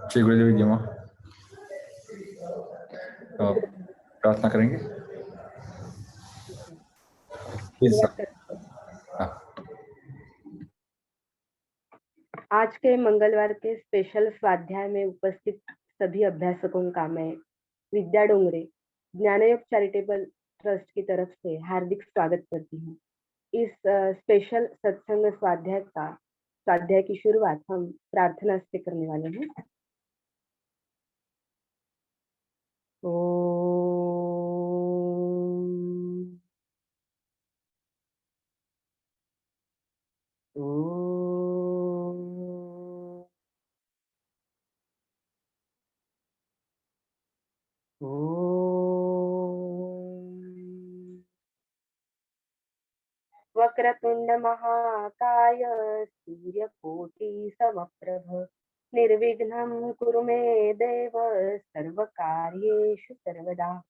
श्री गुरुदेव जी माँ प्रार्थना करेंगे। हाँ। आज के मंगलवार के स्पेशल स्वाध्याय में उपस्थित सभी अभ्यासकों का मैं विद्या डोंगरे ज्ञानयोग चैरिटेबल ट्रस्ट की तरफ से हार्दिक स्वागत करती हूँ। इस स्पेशल सत्संग स्वाध्याय की शुरुआत हम प्रार्थना से करने वाले हैं। वक्रतुंड महाकाय सूर्यकोटि समप्रभ निर्विघ्नं कुरु मे देव सर्वकार्येषु सर्वदा।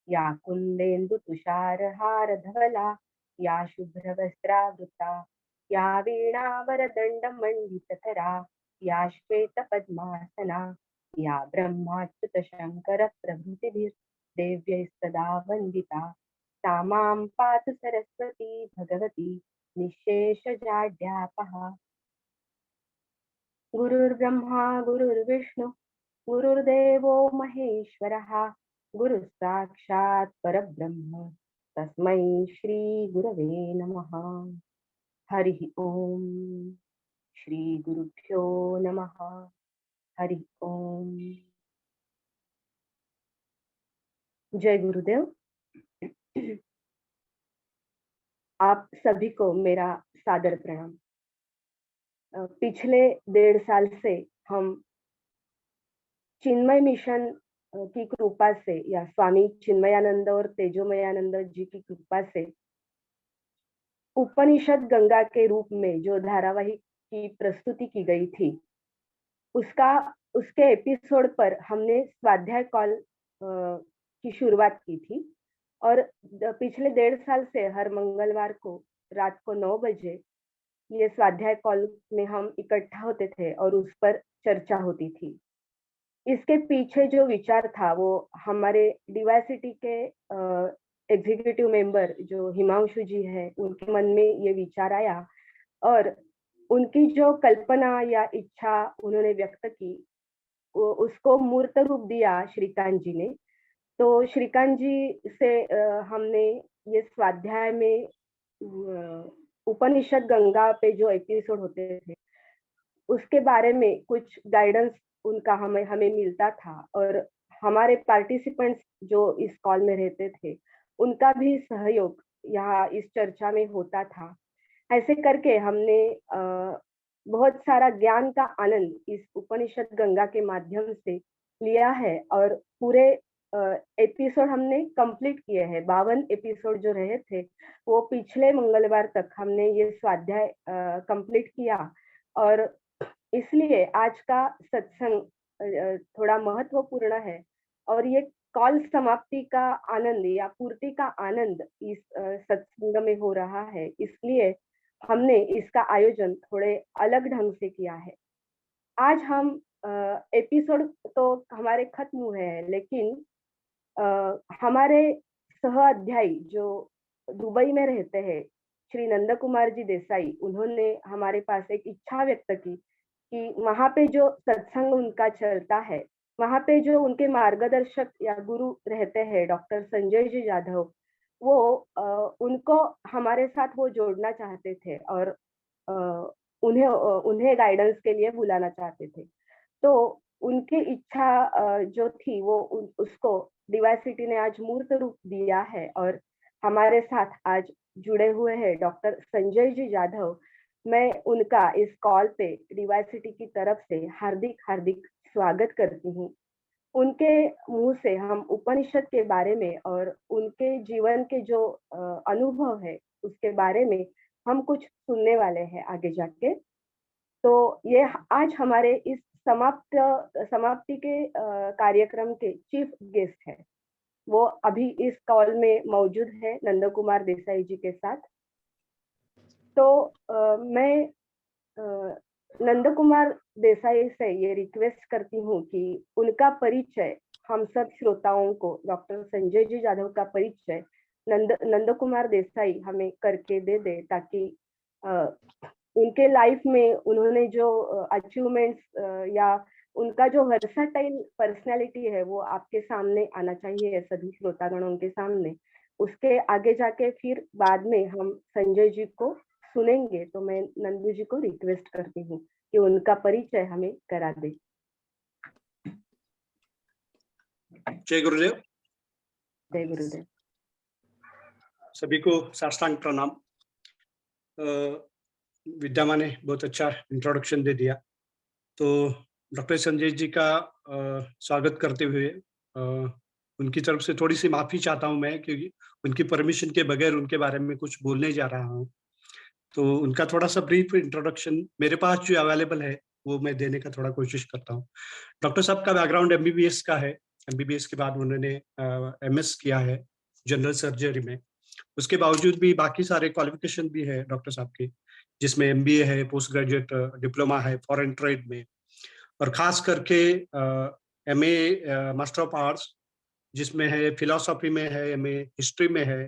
या कुन्देन्दु तुषारहार धवला या शुभ्रवस्त्रावृता या वीणावरदण्डमण्डितकरा या श्वेतपद्मासना या ब्रह्माच्युत शङ्कर प्रभृतिभिर्देव्यैस्तदा वन्दिता। सा मां पातु सरस्वती भगवती निःशेषजाड्यापहा। गुरुर्ब्रह्मा गुरुर्विष्णु गुरुर्देवो महेश्वरः गुरु साक्षात् परब्रह्म तस्मै श्री गुरवे नमः। हरि ओम। श्री गुरुभ्यो नमः। हरि ओम। जय गुरुदेव। आप सभी को मेरा सादर प्रणाम। पिछले 1.5 साल से हम चिन्मय मिशन की कृपा से या स्वामी चिन्मयानंद और तेजोमयानंद जी की कृपा से उपनिषद गंगा के रूप में जो धारावाहिक की प्रस्तुति की गई थी उसके एपिसोड पर हमने स्वाध्याय कॉल की शुरुआत की थी और पिछले 1.5 साल से हर मंगलवार को रात को 9 बजे ये स्वाध्याय कॉल में हम इकट्ठा होते थे और उस पर चर्चा होती थी। इसके पीछे जो विचार था वो हमारे डिवाइसिटी के एग्जीक्यूटिव मेंबर जो हिमांशु जी है उनके मन में ये विचार आया और उनकी जो कल्पना या इच्छा उन्होंने व्यक्त की उसको मूर्त रूप दिया श्रीकांत जी ने। तो श्रीकांत जी से हमने ये स्वाध्याय में उपनिषद गंगा पे जो एपिसोड होते थे उसके बारे में कुछ गाइडेंस उनका हमें मिलता था और हमारे पार्टिसिपेंट्स जो इस कॉल में रहते थे उनका भी सहयोग यहाँ इस चर्चा में होता था। ऐसे करके हमने बहुत सारा ज्ञान का आनंद इस उपनिषद गंगा के माध्यम से लिया है और पूरे एपिसोड हमने कंप्लीट किए हैं। 52 एपिसोड जो रहे थे वो पिछले मंगलवार तक हमने ये स्वाध्याय कंप्लीट किया और इसलिए आज का सत्संग थोड़ा महत्वपूर्ण है और ये कॉल समाप्ति का आनंद या पूर्ति का आनंद इस सत्संग में हो रहा है, इसलिए हमने इसका आयोजन थोड़े अलग ढंग से किया है। आज हम एपिसोड तो हमारे खत्म हुए हैं लेकिन हमारे सह अध्यायी जो दुबई में रहते हैं श्री नंद कुमार जी देसाई, उन्होंने हमारे पास एक इच्छा व्यक्त की कि वहां पे जो सत्संग उनका चलता है वहां पे जो उनके मार्गदर्शक या गुरु रहते हैं डॉक्टर संजय जी जाधव, वो उनको हमारे साथ वो जोड़ना चाहते थे और उन्हें गाइडेंस के लिए बुलाना चाहते थे। तो उनकी इच्छा जो थी वो उसको डिवाइसिटी ने आज मूर्त रूप दिया है और हमारे साथ आज जुड़े हुए हैं डॉक्टर संजय जी जाधव। मैं उनका इस कॉल पे डिवाइसिटी की तरफ से हार्दिक हार्दिक स्वागत करती हूँ। उनके मुंह से हम उपनिषद के बारे में और उनके जीवन के जो अनुभव है उसके बारे में हम कुछ सुनने वाले हैं आगे जाके। तो ये आज हमारे इस समाप्ति के कार्यक्रम के चीफ गेस्ट है, वो अभी इस कॉल में मौजूद है नंद कुमार देसाई जी के साथ। तो मैं नंद कुमार देसाई से ये रिक्वेस्ट करती हूँ कि उनका परिचय हम सब श्रोताओं को, डॉक्टर संजय जी जाधव का परिचय नंद कुमार देसाई हमें करके दे दे, ताकि उनके लाइफ में उन्होंने जो अचीवमेंट्स या उनका जो वर्सटाइल पर्सनालिटी है वो आपके सामने आना चाहिए, सभी श्रोतागणों के सामने। उसके आगे जाके फिर बाद में हम संजय जी को सुनेंगे, तो मैं नंदू जी को रिक्वेस्ट करती हूँ कि उनका परिचय हमें करा दे। जय गुरुदेव। जय गुरुदेव। सभी को साष्टांग प्रणाम। विद्या ने बहुत अच्छा इंट्रोडक्शन दे दिया, तो डॉक्टर संजय जी का स्वागत करते हुए उनकी तरफ से थोड़ी सी माफी चाहता हूं मैं, क्योंकि उनकी परमिशन के बगैर उनके बारे में कुछ बोलने जा रहा हूं। तो उनका थोड़ा सा ब्रीफ इंट्रोडक्शन मेरे पास जो अवेलेबल है वो मैं देने का थोड़ा कोशिश करता हूँ। डॉक्टर साहब का बैकग्राउंड एमबीबीएस का है। एमबीबीएस के बाद उन्होंने एमएस किया है जनरल सर्जरी में। उसके बावजूद भी बाकी सारे क्वालिफिकेशन भी है डॉक्टर साहब की, जिसमें एमबीए है, पोस्ट ग्रेजुएट डिप्लोमा है फॉरेन ट्रेड में, और खास करके एमए मास्टर ऑफ आर्ट्स जिसमें है फिलॉसफी में है, एमए हिस्ट्री में है,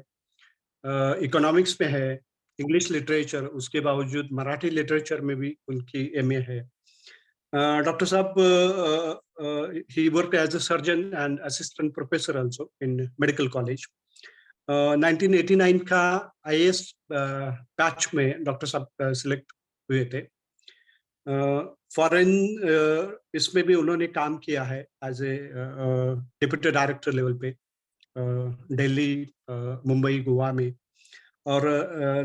इकोनॉमिक्स में है, इंग्लिश लिटरेचर, उसके बावजूद मराठी लिटरेचर में भी उनकी एमए है। डॉक्टर साहब ही work as a surgeon and assistant professor also in medical college. 1989 का आईएएस बैच में डॉक्टर साहब सिलेक्ट हुए थे। फॉरेन इसमें भी उन्होंने काम किया है as a deputy director level पे, दिल्ली, मुंबई, गोवा में। और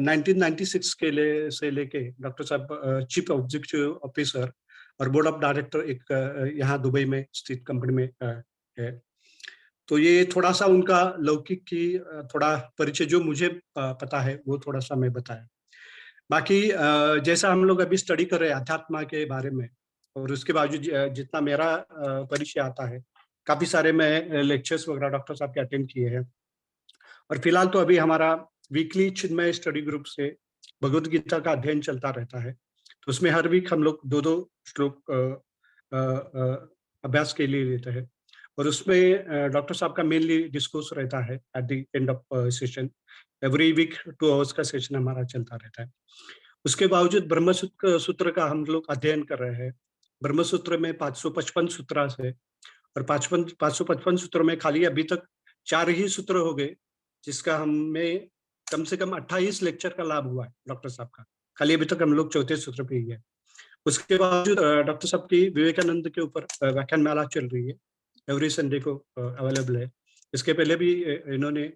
1996 के से लेके डॉक्टर साहब चीफ एग्जीक्यूटिव ऑफिसर और बोर्ड ऑफ डायरेक्टर एक यहाँ दुबई में स्थित कंपनी में है। तो ये थोड़ा सा उनका लौकिक की थोड़ा परिचय जो मुझे पता है वो थोड़ा सा मैं बताया। बाकी जैसा हम लोग अभी स्टडी कर रहे हैं अध्यात्मा के बारे में, और उसके बावजूद जितना मेरा परिचय आता है, काफी सारे मैं लेक्चर्स वगैरह डॉक्टर साहब के अटेंड किए हैं। और फिलहाल तो अभी हमारा वीकली चिन्मय स्टडी ग्रुप से भगवद गीता का अध्ययन चलता रहता है। तो उसमें हर वीक हम लोग 2-2 श्लोक अभ्यास के लिए लेते हैं, और उसमें डॉक्टर साहब का मेनली डिस्कोर्स रहता है at the end of session. Every week 2 hours का सेशन हमारा चलता रहता है। उसके बावजूद ब्रह्मसूत्र सूत्र का हम लोग अध्ययन कर रहे हैं। ब्रह्मसूत्र में 555 सूत्र है, और 555 सूत्रों में खाली अभी तक 4 ही सूत्र हो गए, जिसका हमें कम से कम 28 लेक्चर का लाभ हुआ है डॉक्टर साहब का। खाली अभी तक हम लोग 4थे सूत्र पे ही है। उसके बावजूद डॉक्टर साहब की विवेकानंद के ऊपर व्याख्यान माला चल रही है, एवरी संडे को अवेलेबल है। इसके पहले भी इन्होंने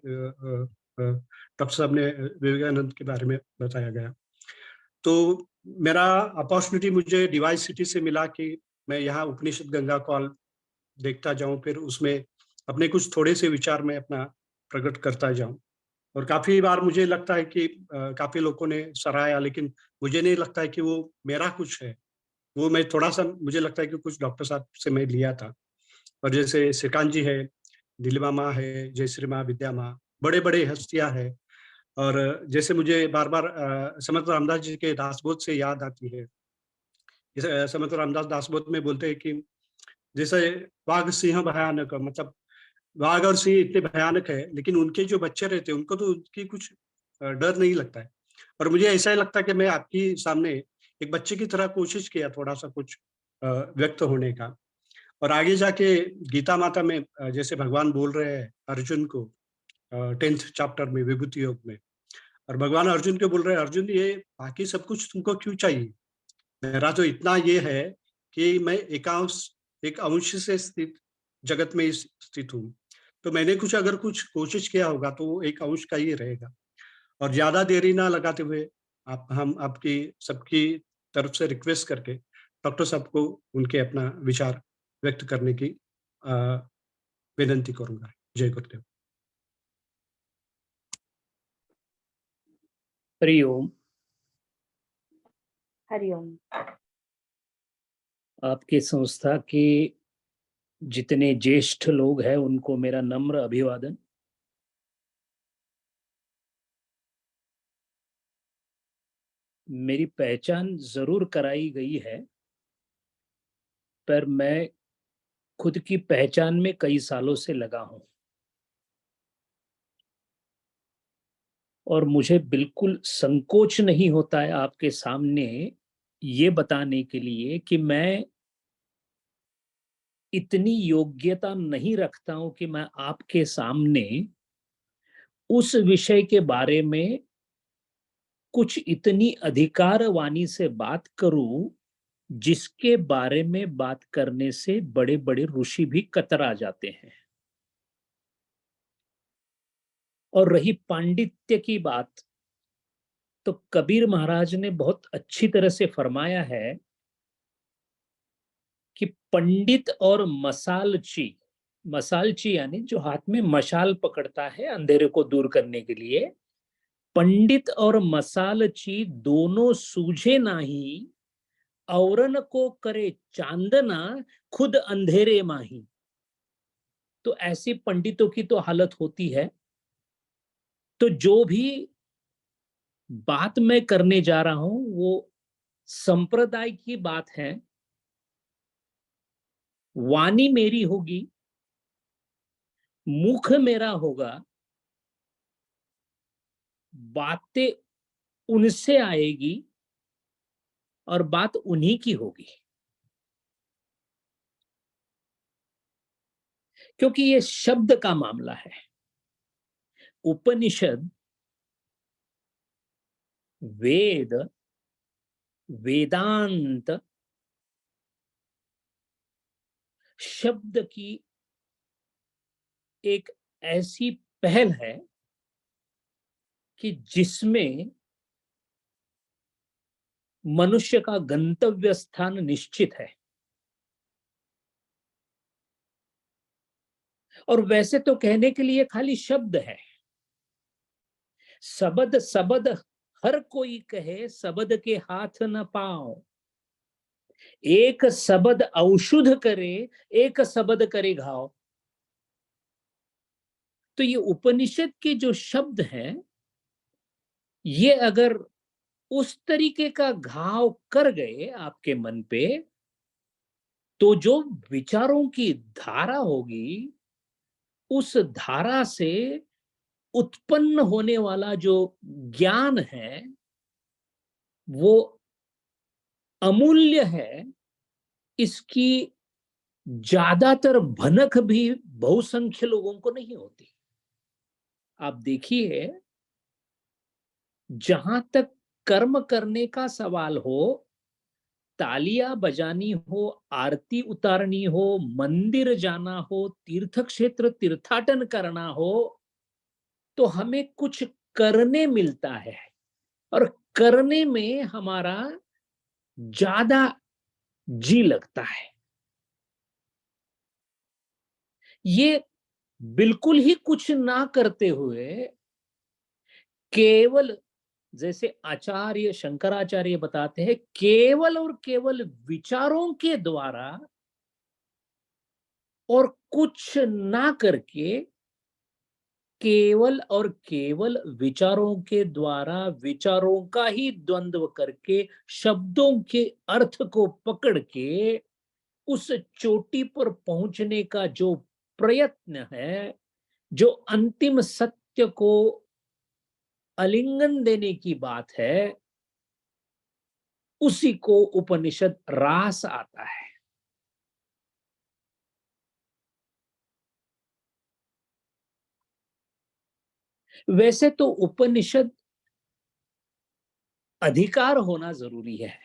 डॉक्टर साहब ने विवेकानंद के बारे में बताया गया। तो मेरा अपॉर्चुनिटी मुझे डिवाइस सिटी से मिला कि मैं यहाँ उपनिषद गंगा कॉल देखता जाऊं, फिर उसमें अपने कुछ थोड़े से विचार में अपना प्रकट करता जाऊं। और काफी बार मुझे लगता है कि काफी लोगों ने सराहा, लेकिन मुझे नहीं लगता है कि वो मेरा कुछ है। वो मैं थोड़ा सा, मुझे लगता है कि कुछ डॉक्टर साहब से मैं लिया था। और जैसे श्रीकांत जी है, दिलीमा माँ है, जयश्री माँ, विद्या माँ, बड़े बड़े हस्तियां है। और जैसे मुझे बार बार समर्थ रामदास जी के दासबोध से याद आती है। जैसे समर्थ रामदास दासबोध में बोलते हैं कि जैसे वाघ सिंह भयानक, मतलब वाघ और सिंह इतने भयानक है, लेकिन उनके जो बच्चे रहते हैं उनको तो उनकी कुछ डर नहीं लगता है। और मुझे ऐसा ही लगता है कि मैं आपकी सामने एक बच्चे की तरह कोशिश किया थोड़ा सा कुछ व्यक्त होने का। और आगे जाके गीता माता में जैसे भगवान बोल रहे हैं अर्जुन को 10th चैप्टर में विभूति योग में, और भगवान अर्जुन को बोल रहे हैं, अर्जुन ये बाकी सब कुछ तुमको क्यों चाहिए? मेरा तो इतना ये है कि मैं एक अंश से स्थित जगत में स्थित हूँ। तो मैंने कुछ अगर कुछ कोशिश किया होगा तो वो एक अंश का ही रहेगा। और ज्यादा देरी ना लगाते हुए हम आपकी सबकी तरफ से रिक्वेस्ट करके डॉक्टर साहब को उनके अपना विचार व्यक्त करने की विनंती करूंगा। जय गुरुदेव। हरिओम। हरिओम। आपकी संस्था के जितने ज्येष्ठ लोग हैं उनको मेरा नम्र अभिवादन। मेरी पहचान जरूर कराई गई है, पर मैं खुद की पहचान में कई सालों से लगा हूं और मुझे बिल्कुल संकोच नहीं होता है आपके सामने ये बताने के लिए कि मैं इतनी योग्यता नहीं रखता हूं कि मैं आपके सामने उस विषय के बारे में कुछ इतनी अधिकार वाणी से बात करूं जिसके बारे में बात करने से बड़े बड़े ऋषि भी कतरा जाते हैं। और रही पांडित्य की बात, तो कबीर महाराज ने बहुत अच्छी तरह से फरमाया है कि पंडित और मसालची, मसालची यानी जो हाथ में मशाल पकड़ता है अंधेरे को दूर करने के लिए, पंडित और मसालची दोनों सूझे नाही, औरन को करे चांदना, खुद अंधेरे माही। तो ऐसी पंडितों की तो हालत होती है। तो जो भी बात मैं करने जा रहा हूं वो संप्रदाय की बात है, वाणी मेरी होगी, मुख मेरा होगा, बातें उनसे आएगी और बात उन्हीं की होगी, क्योंकि ये शब्द का मामला है। उपनिषद, वेद, वेदांत शब्द की एक ऐसी पहल है कि जिसमें मनुष्य का गंतव्य स्थान निश्चित है। और वैसे तो कहने के लिए खाली शब्द है, सबद सबद हर कोई कहे, सबद के हाथ न पाओ, एक सबद औषध करे, एक सबद करे घाव। तो ये उपनिषद के जो शब्द हैं, ये अगर उस तरीके का घाव कर गए आपके मन पे, तो जो विचारों की धारा होगी, उस धारा से उत्पन्न होने वाला जो ज्ञान है वो अमूल्य है। इसकी ज्यादातर भनक भी बहुसंख्य लोगों को नहीं होती। आप देखिए, जहां तक कर्म करने का सवाल हो, तालियां बजानी हो, आरती उतारनी हो, मंदिर जाना हो, तीर्थ क्षेत्र तीर्थाटन करना हो, तो हमें कुछ करने मिलता है और करने में हमारा ज्यादा जी लगता है। ये बिल्कुल ही कुछ ना करते हुए केवल, जैसे आचार्य शंकराचार्य बताते हैं, केवल और केवल विचारों के द्वारा और कुछ ना करके, केवल और केवल विचारों के द्वारा विचारों का ही द्वंद्व करके, शब्दों के अर्थ को पकड़ के उस चोटी पर पहुंचने का जो प्रयत्न है, जो अंतिम सत्य को आलिंगन देने की बात है, उसी को उपनिषद रास आता है। वैसे तो उपनिषद अधिकार होना जरूरी है।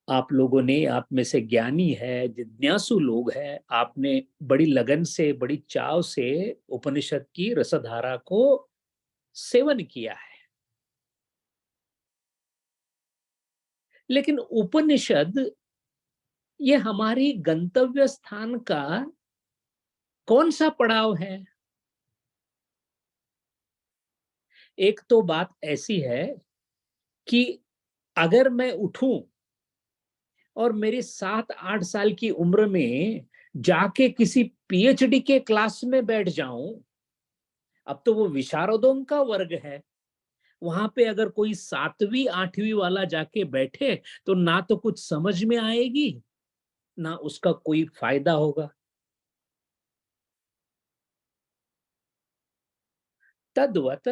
आप लोगों ने, आप में से ज्ञानी है, जिज्ञासु लोग हैं, आपने बड़ी लगन से, बड़ी चाव से उपनिषद की रसधारा को सेवन किया है। लेकिन उपनिषद ये हमारी गंतव्य स्थान का कौन सा पड़ाव है? एक तो बात ऐसी है कि अगर मैं उठूं और मेरी 7-8 साल की उम्र में जाके किसी पीएचडी के क्लास में बैठ जाऊं, अब तो वो विशारदों का वर्ग है। वहां पे अगर कोई 7वीं 8वीं वाला जाके बैठे तो ना तो कुछ समझ में आएगी, ना उसका कोई फायदा होगा। तद्वत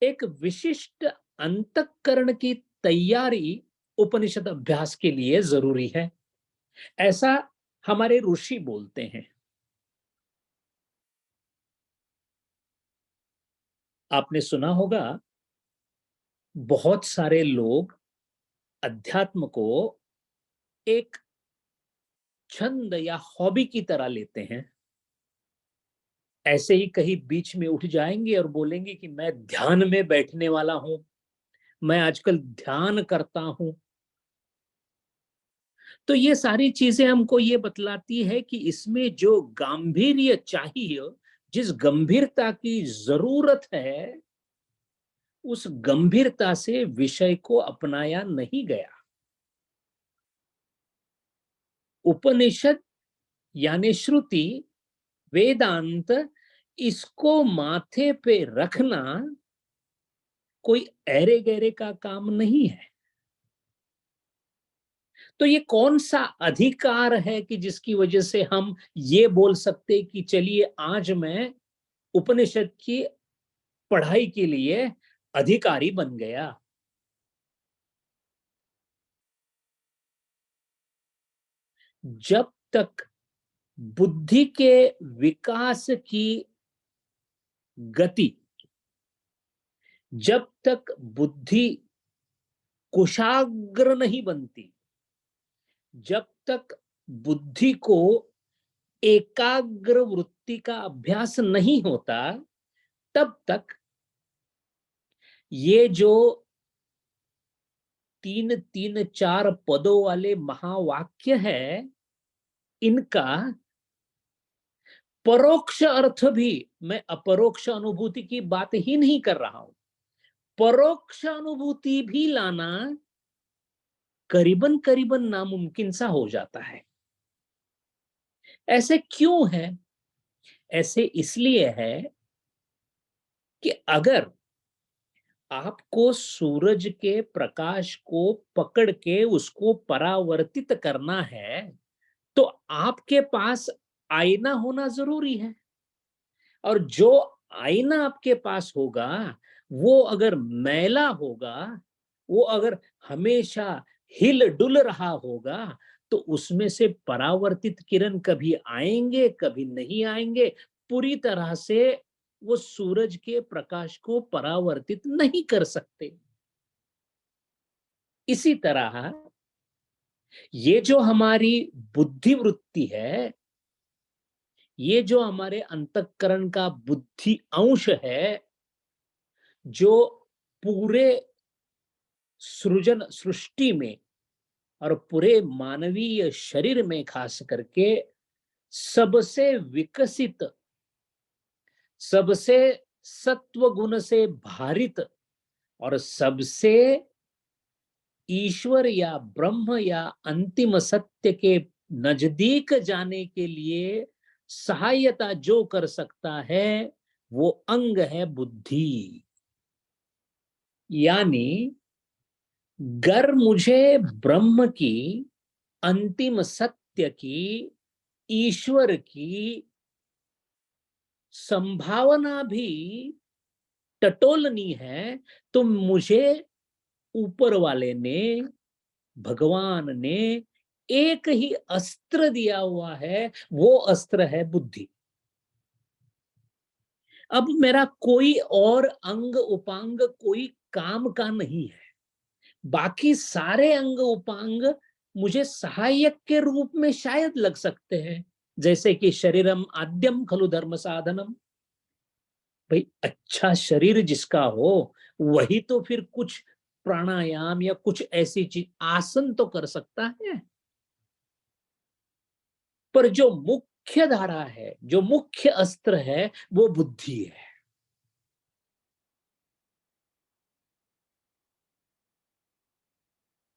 एक विशिष्ट अंतःकरण की तैयारी उपनिषद अभ्यास के लिए जरूरी है, ऐसा हमारे ऋषि बोलते हैं। आपने सुना होगा, बहुत सारे लोग अध्यात्म को एक छंद या हॉबी की तरह लेते हैं। ऐसे ही कहीं बीच में उठ जाएंगे और बोलेंगे कि मैं ध्यान में बैठने वाला हूं, मैं आजकल ध्यान करता हूं। तो ये सारी चीजें हमको ये बतलाती है कि इसमें जो गांभीर्य चाहिए, जिस गंभीरता की जरूरत है, उस गंभीरता से विषय को अपनाया नहीं गया। उपनिषद यानी श्रुति, वेदांत, इसको माथे पे रखना कोई ऐरे गहरे का काम नहीं है। तो ये कौन सा अधिकार है कि जिसकी वजह से हम ये बोल सकते कि चलिए आज मैं उपनिषद की पढ़ाई के लिए अधिकारी बन गया। जब तक बुद्धि के विकास की गति, जब तक बुद्धि कुशाग्र नहीं बनती, जब तक बुद्धि को एकाग्र वृत्ति का अभ्यास नहीं होता, तब तक ये जो 3-3-4 पदों वाले महावाक्य है, इनका परोक्ष अर्थ भी, मैं अपरोक्ष अनुभूति की बात ही नहीं कर रहा हूं, परोक्ष अनुभूति भी लाना करीबन करीबन नामुमकिन सा हो जाता है। ऐसे क्यों है? ऐसे इसलिए है कि अगर आपको सूरज के प्रकाश को पकड़ के उसको परावर्तित करना है, तो आपके पास आईना होना जरूरी है। और जो आईना आपके पास होगा, वो अगर मैला होगा, वो अगर हमेशा हिल डुल रहा होगा, तो उसमें से परावर्तित किरण कभी आएंगे कभी नहीं आएंगे, पूरी तरह से वो सूरज के प्रकाश को परावर्तित नहीं कर सकते। इसी तरह ये जो हमारी बुद्धि वृत्ति है, ये जो हमारे अंतःकरण का बुद्धि अंश है, जो पूरे सृजन सृष्टि में और पूरे मानवीय शरीर में खास करके सबसे विकसित, सबसे सत्व गुण से भारित और सबसे ईश्वर या ब्रह्म या अंतिम सत्य के नजदीक जाने के लिए सहायता जो कर सकता है, वो अंग है बुद्धि। यानी गर मुझे ब्रह्म की, अंतिम सत्य की, ईश्वर की संभावना भी टटोलनी है, तो मुझे ऊपर वाले ने, भगवान ने एक ही अस्त्र दिया हुआ है, वो अस्त्र है बुद्धि। अब मेरा कोई और अंग उपांग कोई काम का नहीं है, बाकी सारे अंग उपांग मुझे सहायक के रूप में शायद लग सकते हैं, जैसे कि शरीरम आद्यम खलु धर्म साधनम। भाई अच्छा शरीर जिसका हो, वही तो फिर कुछ प्राणायाम या कुछ ऐसी चीज, आसन तो कर सकता है। पर जो मुख्य धारा है, जो मुख्य अस्त्र है, वो बुद्धि है।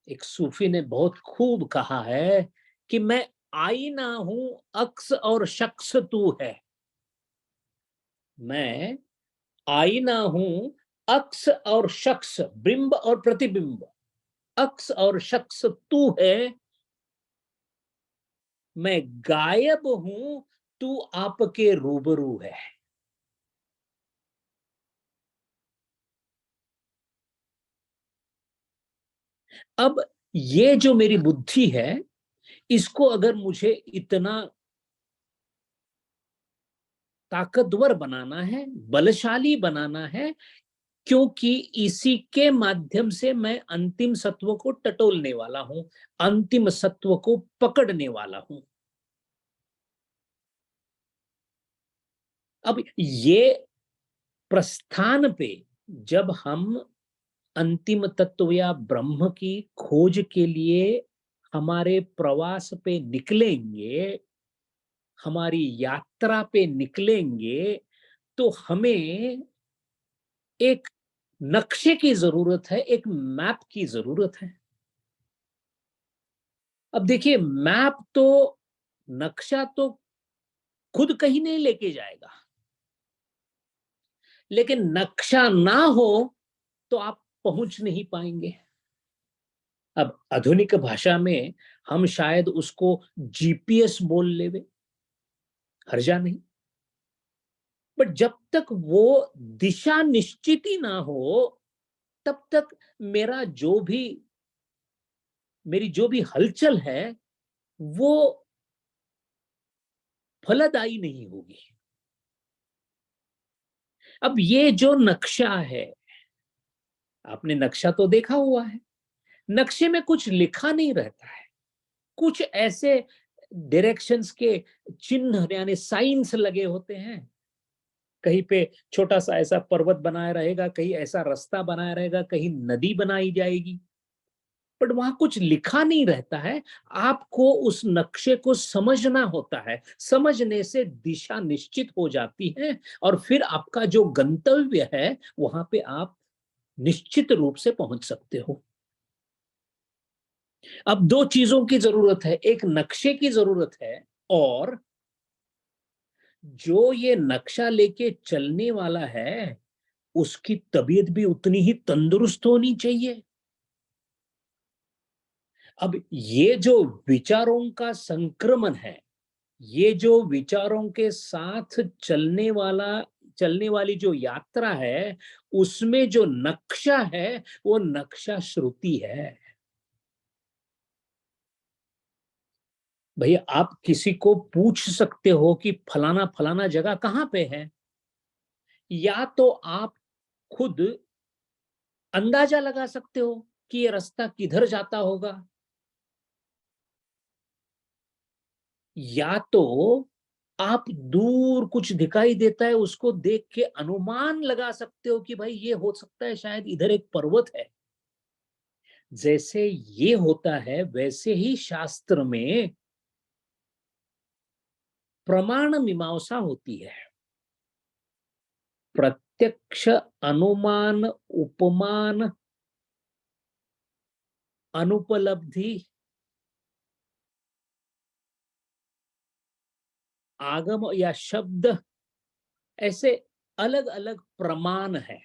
एक सूफी ने बहुत खूब कहा है कि मैं आईना हूं, अक्स और शख्स तू है। मैं आईना हूं, अक्स और शख्स, बिंब और प्रतिबिंब, अक्स और शख्स तू है, मैं गायब हूं, तू आपके रूबरू है। अब ये जो मेरी बुद्धि है, इसको अगर मुझे इतना ताकतवर बनाना है, बलशाली बनाना है, क्योंकि इसी के माध्यम से मैं अंतिम सत्व को टटोलने वाला हूं, अंतिम सत्व को पकड़ने वाला हूं। अब ये प्रस्थान पे जब हम अंतिम तत्व या ब्रह्म की खोज के लिए हमारे प्रवास पे निकलेंगे, हमारी यात्रा पे निकलेंगे, तो हमें एक नक्शे की जरूरत है, एक मैप की जरूरत है। अब देखिए, मैप तो, नक्शा तो खुद कहीं नहीं लेके जाएगा, लेकिन नक्शा ना हो तो आप पहुंच नहीं पाएंगे। अब आधुनिक भाषा में हम शायद उसको जीपीएस बोल लेवे, हर्जा नहीं, बट जब तक वो दिशा निश्चित ही ना हो, तब तक मेरी जो भी हलचल है वो फलदायी नहीं होगी। अब ये जो नक्शा है, आपने नक्शा तो देखा हुआ है, नक्शे में कुछ लिखा नहीं रहता है, कुछ ऐसे डायरेक्शंस के चिन्ह यानी साइंस लगे होते हैं। कहीं पे छोटा सा ऐसा पर्वत बनाया रहेगा, कहीं ऐसा रास्ता बनाया रहेगा, कहीं नदी बनाई जाएगी, बट वहां कुछ लिखा नहीं रहता है। आपको उस नक्शे को समझना होता है, समझने से दिशा निश्चित हो जाती है, और फिर आपका जो गंतव्य है वहां पे आप निश्चित रूप से पहुंच सकते हो। अब दो चीजों की जरूरत है, एक नक्शे की जरूरत है, और जो ये नक्शा लेके चलने वाला है उसकी तबीयत भी उतनी ही तंदुरुस्त होनी चाहिए। अब ये जो विचारों का संक्रमण है, ये जो विचारों के साथ चलने वाली जो यात्रा है, उसमें जो नक्शा है वो नक्शा श्रुति है। भैया, आप किसी को पूछ सकते हो कि फलाना फलाना जगह कहाँ पे है, या तो आप खुद अंदाजा लगा सकते हो कि ये रास्ता किधर जाता होगा, या तो आप दूर कुछ दिखाई देता है उसको देख के अनुमान लगा सकते हो कि भाई ये हो सकता है शायद इधर एक पर्वत है। जैसे ये होता है वैसे ही शास्त्र में प्रमाण मीमांसा होती है। प्रत्यक्ष, अनुमान, उपमान, अनुपलब्धि, आगम या शब्द, ऐसे अलग अलग प्रमाण है।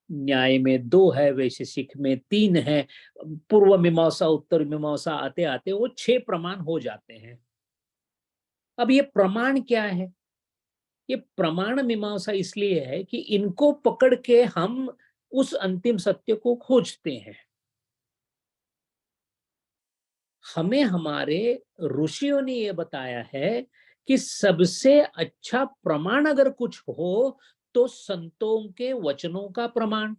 न्याय में 2 है, वैशेषिक में 3 है, पूर्व मीमांसा उत्तर मीमांसा आते आते वो 6 प्रमाण हो जाते हैं। अब ये प्रमाण क्या है? ये प्रमाण मीमांसा इसलिए है कि इनको पकड़ के हम उस अंतिम सत्य को खोजते हैं। हमें हमारे ऋषियों ने ये बताया है कि सबसे अच्छा प्रमाण अगर कुछ हो तो संतों के वचनों का प्रमाण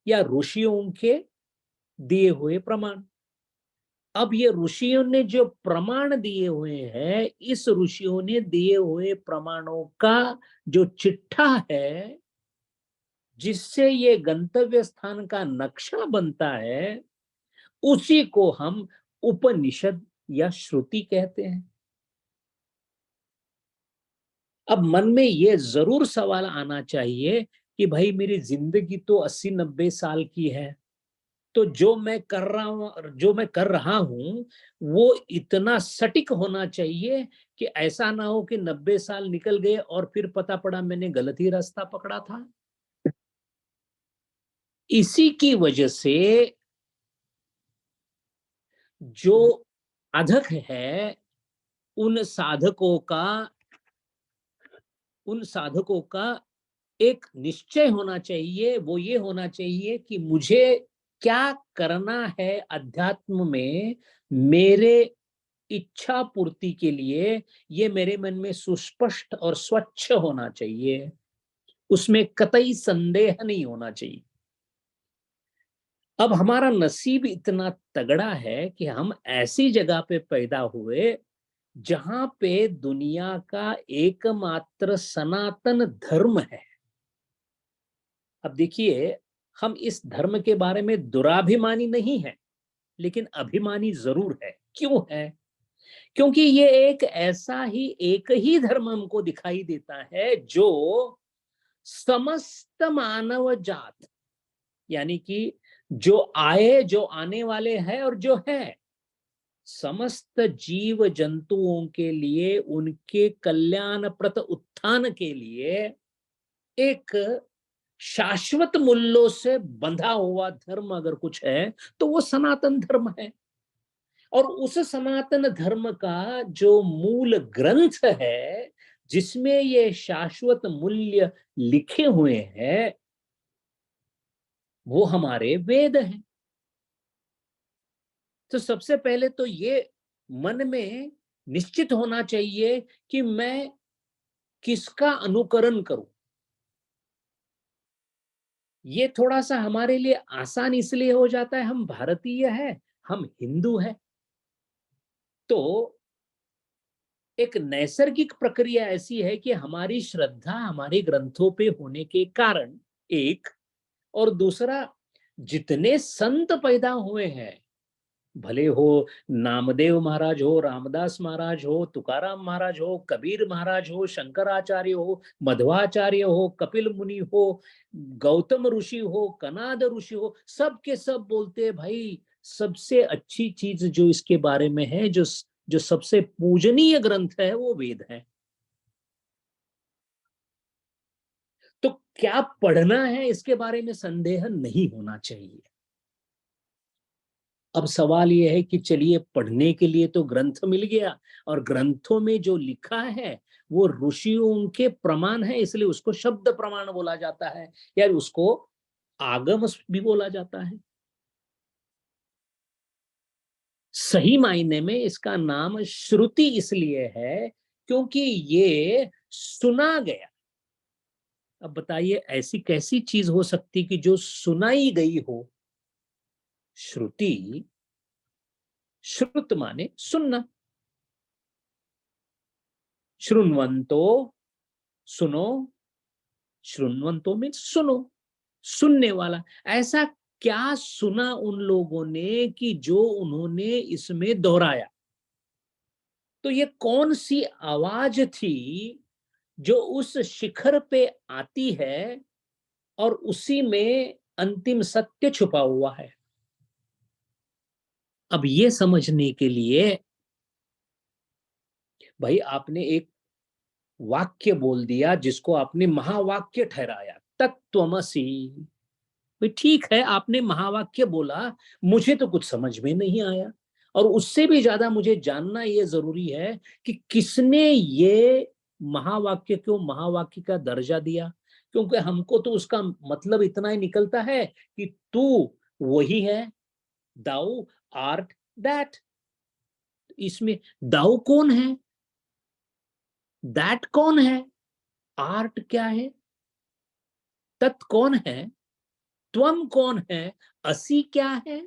या ऋषियों के दिए हुए प्रमाण। अब ये ऋषियों ने जो प्रमाण दिए हुए हैं, इस ऋषियों ने दिए हुए प्रमाणों का जो चिट्ठा है, जिससे ये गंतव्य स्थान का नक्शा बनता है, उसी को हम उपनिषद या श्रुति कहते हैं। अब मन में ये जरूर सवाल आना चाहिए कि भाई मेरी जिंदगी तो 80-90 साल की है, तो जो मैं कर रहा हूं वो इतना सटीक होना चाहिए कि ऐसा ना हो कि 90 साल निकल गए और फिर पता पड़ा मैंने गलत ही रास्ता पकड़ा था। इसी की वजह से जो साधक है उन साधकों का एक निश्चय होना चाहिए, वो ये होना चाहिए कि मुझे क्या करना है अध्यात्म में मेरे इच्छा पूर्ति के लिए, ये मेरे मन में सुस्पष्ट और स्वच्छ होना चाहिए, उसमें कतई संदेह नहीं होना चाहिए। अब हमारा नसीब इतना तगड़ा है कि हम ऐसी जगह पे पैदा हुए जहां पे दुनिया का एकमात्र सनातन धर्म है। अब देखिए, हम इस धर्म के बारे में दुराभिमानी नहीं है, लेकिन अभिमानी जरूर है। क्यों है? क्योंकि ये एक ही धर्म हमको दिखाई देता है जो समस्त मानव जात, यानी कि जो आने वाले हैं और जो है, समस्त जीव जंतुओं के लिए, उनके कल्याणप्रद उत्थान के लिए एक शाश्वत मूल्यों से बंधा हुआ धर्म अगर कुछ है तो वो सनातन धर्म है। और उस सनातन धर्म का जो मूल ग्रंथ है, जिसमें ये शाश्वत मूल्य लिखे हुए हैं, वो हमारे वेद हैं। तो सबसे पहले तो ये मन में निश्चित होना चाहिए कि मैं किसका अनुकरण करूं। ये थोड़ा सा हमारे लिए आसान इसलिए हो जाता है, हम भारतीय हैं, हम हिंदू हैं। तो एक नैसर्गिक प्रक्रिया ऐसी है कि हमारी श्रद्धा हमारे ग्रंथों पे होने के कारण एक, और दूसरा, जितने संत पैदा हुए हैं, भले हो नामदेव महाराज हो, रामदास महाराज हो, तुकाराम महाराज हो, कबीर महाराज हो, शंकराचार्य हो, मध्वाचार्य हो, कपिल मुनि हो, गौतम ऋषि हो, कनाद ऋषि हो, सब के सब बोलते हैं भाई सबसे अच्छी चीज जो इसके बारे में है, जो सबसे पूजनीय ग्रंथ है, वो वेद है। तो क्या पढ़ना है इसके बारे में संदेह नहीं होना चाहिए। अब सवाल यह है कि चलिए, पढ़ने के लिए तो ग्रंथ मिल गया, और ग्रंथों में जो लिखा है वो ऋषियों के प्रमाण है, इसलिए उसको शब्द प्रमाण बोला जाता है, या उसको आगम भी बोला जाता है। सही मायने में इसका नाम श्रुति इसलिए है क्योंकि ये सुना गया। अब बताइए, ऐसी कैसी चीज हो सकती कि जो सुनाई गई हो? श्रुति, श्रुत माने सुनना, श्रुण्वन्तो सुनो, श्रुण्वन्तो में सुनो, सुनने वाला। ऐसा क्या सुना उन लोगों ने कि जो उन्होंने इसमें दोहराया? तो ये कौन सी आवाज थी जो उस शिखर पे आती है और उसी में अंतिम सत्य छुपा हुआ है? अब ये समझने के लिए भाई आपने एक वाक्य बोल दिया जिसको आपने महावाक्य ठहराया, तत्त्वमसि। भाई ठीक है, आपने महावाक्य बोला, मुझे तो कुछ समझ में नहीं आया, और उससे भी ज्यादा मुझे जानना ये जरूरी है कि किसने ये महावाक्य को महावाक्य का दर्जा दिया। क्योंकि हमको तो उसका मतलब इतना ही निकलता है कि तू वही है, दाऊ आर्ट दैट। इसमें दाऊ कौन है, दैट कौन है, आर्ट क्या है, तत् कौन है, त्वम कौन है, असी क्या है?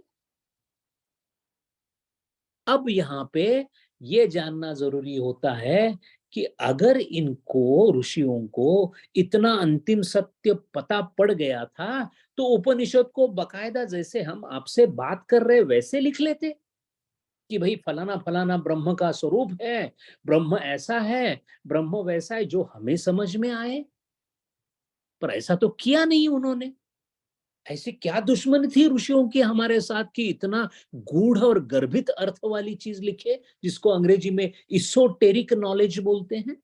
अब यहां पे ये जानना जरूरी होता है कि अगर इनको, ऋषियों को इतना अंतिम सत्य पता पड़ गया था, तो उपनिषद को बकायदा जैसे हम आपसे बात कर रहे वैसे लिख लेते कि भाई फलाना फलाना ब्रह्म का स्वरूप है, ब्रह्म ऐसा है, ब्रह्म वैसा है, जो हमें समझ में आए। पर ऐसा तो किया नहीं उन्होंने। ऐसी क्या दुश्मनी थी ऋषियों की हमारे साथ कि इतना गूढ़ और गर्भित अर्थ वाली चीज लिखे, जिसको अंग्रेजी में इसोटेरिक नॉलेज बोलते हैं?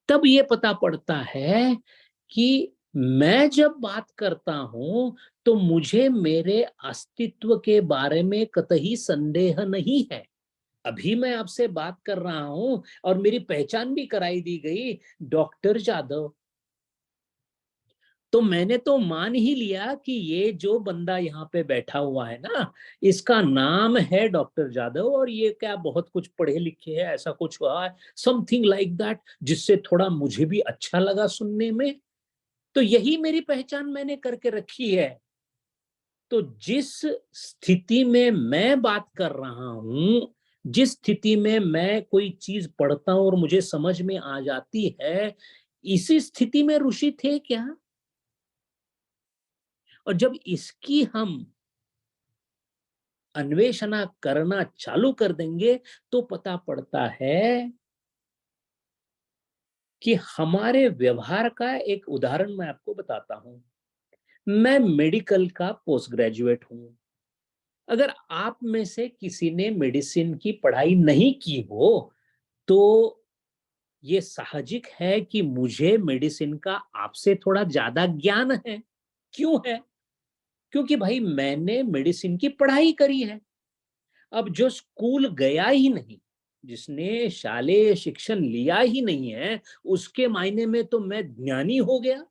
तब ये पता पड़ता है कि मैं जब बात करता हूं तो मुझे मेरे अस्तित्व के बारे में कतई संदेह नहीं है। अभी मैं आपसे बात कर रहा हूं और मेरी पहचान भी कराई दी गई, डॉक्टर जादव। तो मैंने तो मान ही लिया कि ये जो बंदा यहाँ पे बैठा हुआ है ना, इसका नाम है डॉक्टर जादव, और ये क्या बहुत कुछ पढ़े लिखे है, ऐसा कुछ हुआ है, समथिंग लाइक दैट, जिससे थोड़ा मुझे भी अच्छा लगा सुनने में। तो यही मेरी पहचान मैंने करके रखी है। तो जिस स्थिति में मैं बात कर रहा हूं, जिस स्थिति में मैं कोई चीज पढ़ता हूं और मुझे समझ में आ जाती है, इसी स्थिति में ऋषि थे क्या? और जब इसकी हम अन्वेषणा करना चालू कर देंगे तो पता पड़ता है कि हमारे व्यवहार का एक उदाहरण मैं आपको बताता हूं। मैं मेडिकल का पोस्ट ग्रेजुएट हूं। अगर आप में से किसी ने मेडिसिन की पढ़ाई नहीं की हो तो ये साहजिक है कि मुझे मेडिसिन का आपसे थोड़ा ज्यादा ज्ञान है। क्यों है? क्योंकि भाई मैंने मेडिसिन की पढ़ाई करी है। अब जो स्कूल गया ही नहीं, जिसने शालेय शिक्षण लिया ही नहीं है, उसके मायने में तो मैं ज्ञानी हो गया।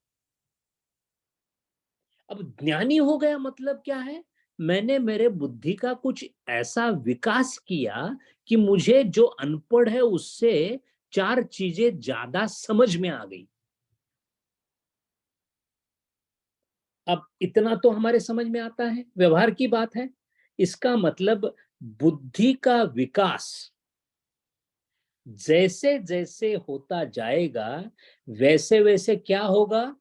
अब ज्ञानी हो गया मतलब क्या है? मैंने मेरे बुद्धि का कुछ ऐसा विकास किया कि मुझे जो अनपढ़ है उससे चार चीजें ज्यादा समझ में आ गई। अब इतना तो हमारे समझ में आता है, व्यवहार की बात है। इसका मतलब बुद्धि का विकास जैसे जैसे होता जाएगा, वैसे वैसे क्या होगा?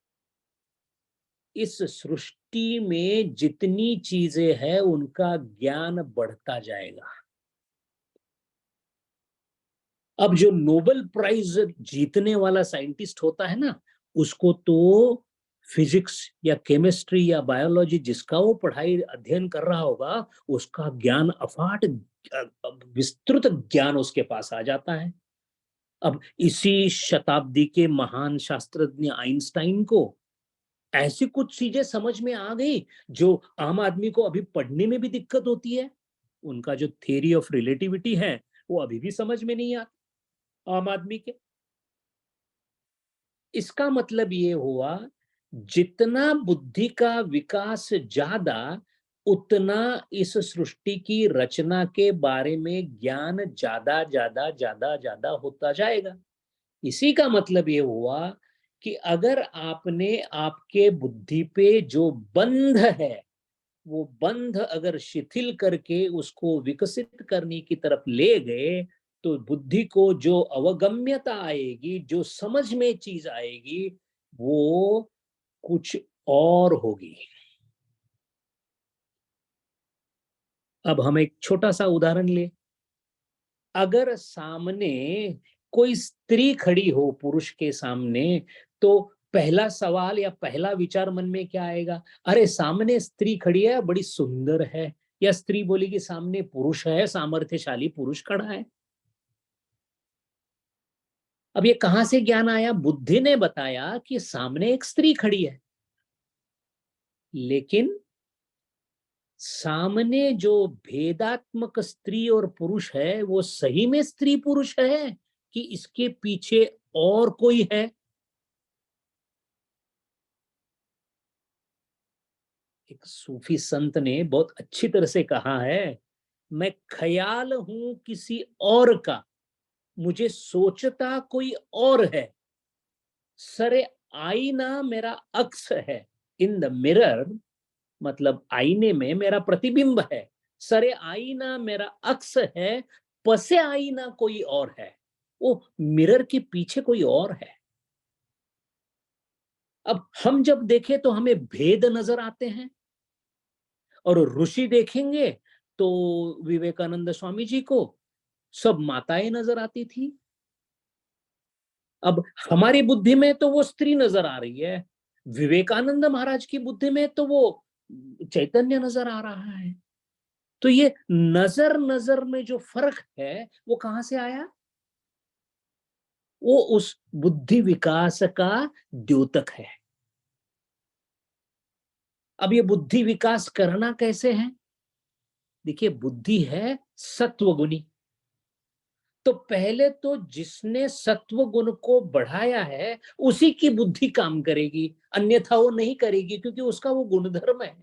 इस सृष्टि में जितनी चीजें हैं उनका ज्ञान बढ़ता जाएगा। अब जो नोबेल प्राइज जीतने वाला साइंटिस्ट होता है ना, उसको तो फिजिक्स या केमिस्ट्री या बायोलॉजी, जिसका वो पढ़ाई अध्ययन कर रहा होगा, उसका ज्ञान अफाट, विस्तृत ज्ञान उसके पास आ जाता है। अब इसी शताब्दी के महान शास्त्रज्ञ आइंस्टाइन को ऐसी कुछ चीजें समझ में आ गई जो आम आदमी को अभी पढ़ने में भी दिक्कत होती है। उनका जो थ्योरी ऑफ रिलेटिविटी है वो अभी भी समझ में नहीं आता आम आदमी के। इसका मतलब ये हुआ, जितना बुद्धि का विकास ज्यादा, उतना इस सृष्टि की रचना के बारे में ज्ञान ज्यादा ज्यादा ज्यादा ज्यादा होता जाएगा। इसी का मतलब ये हुआ कि अगर आपने आपके बुद्धि पे जो बंध है, वो बंध अगर शिथिल करके उसको विकसित करने की तरफ ले गए, तो बुद्धि को जो अवगम्यता आएगी, जो समझ में चीज आएगी, वो कुछ और होगी। अब हम एक छोटा सा उदाहरण ले। अगर सामने कोई स्त्री खड़ी हो पुरुष के सामने, तो पहला सवाल या पहला विचार मन में क्या आएगा? अरे सामने स्त्री खड़ी है, बड़ी सुंदर है। या स्त्री बोलेगी सामने पुरुष है, सामर्थ्यशाली पुरुष खड़ा है। अब ये कहां से ज्ञान आया? बुद्धि ने बताया कि सामने एक स्त्री खड़ी है। लेकिन सामने जो भेदात्मक स्त्री और पुरुष है, वो सही में स्त्री पुरुष है कि इसके पीछे और कोई है? एक सूफी संत ने बहुत अच्छी तरह से कहा है, मैं ख्याल हूं किसी और का, मुझे सोचता कोई और है। सरे आईना मेरा अक्स है। इन द मिरर, मतलब आईने में मेरा प्रतिबिंब है। सरे आईना मेरा अक्स है, पसे आईना कोई और है। वो मिरर के पीछे कोई और है। अब हम जब देखें तो हमें भेद नजर आते हैं, और ऋषि देखेंगे तो विवेकानंद स्वामी जी को सब माताएं नजर आती थी। अब हमारी बुद्धि में तो वो स्त्री नजर आ रही है, विवेकानंद महाराज की बुद्धि में तो वो चैतन्य नजर आ रहा है। तो ये नजर नजर में जो फर्क है वो कहां से आया? वो उस बुद्धि विकास का द्योतक है। अब ये बुद्धि विकास करना कैसे है? देखिए, बुद्धि है सत्वगुणी, तो पहले तो जिसने सत्व गुण को बढ़ाया है उसी की बुद्धि काम करेगी, अन्यथा वो नहीं करेगी, क्योंकि उसका वो गुणधर्म है।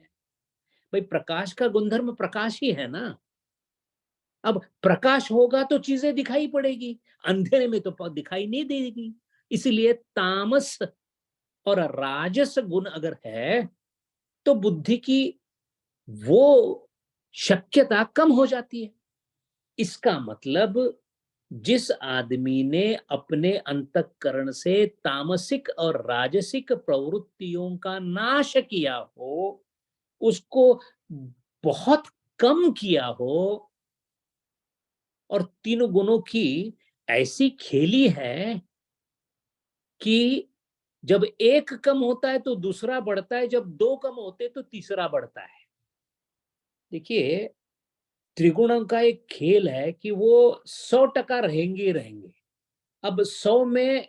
भाई, प्रकाश का गुणधर्म प्रकाश ही है ना। अब प्रकाश होगा तो चीजें दिखाई पड़ेगी, अंधेरे में तो दिखाई नहीं देगी। इसलिए तामस और राजस गुण अगर है तो बुद्धि की वो शक्यता कम हो जाती है। इसका मतलब जिस आदमी ने अपने अंतःकरण से तामसिक और राजसिक प्रवृत्तियों का नाश किया हो, उसको बहुत कम किया हो, और तीन गुणों की ऐसी खेली है कि जब एक कम होता है तो दूसरा बढ़ता है, जब दो कम होते तो तीसरा बढ़ता है। देखिए, त्रिगुणों का एक खेल है कि वो 100% रहेंगे ही रहेंगे। अब 100 में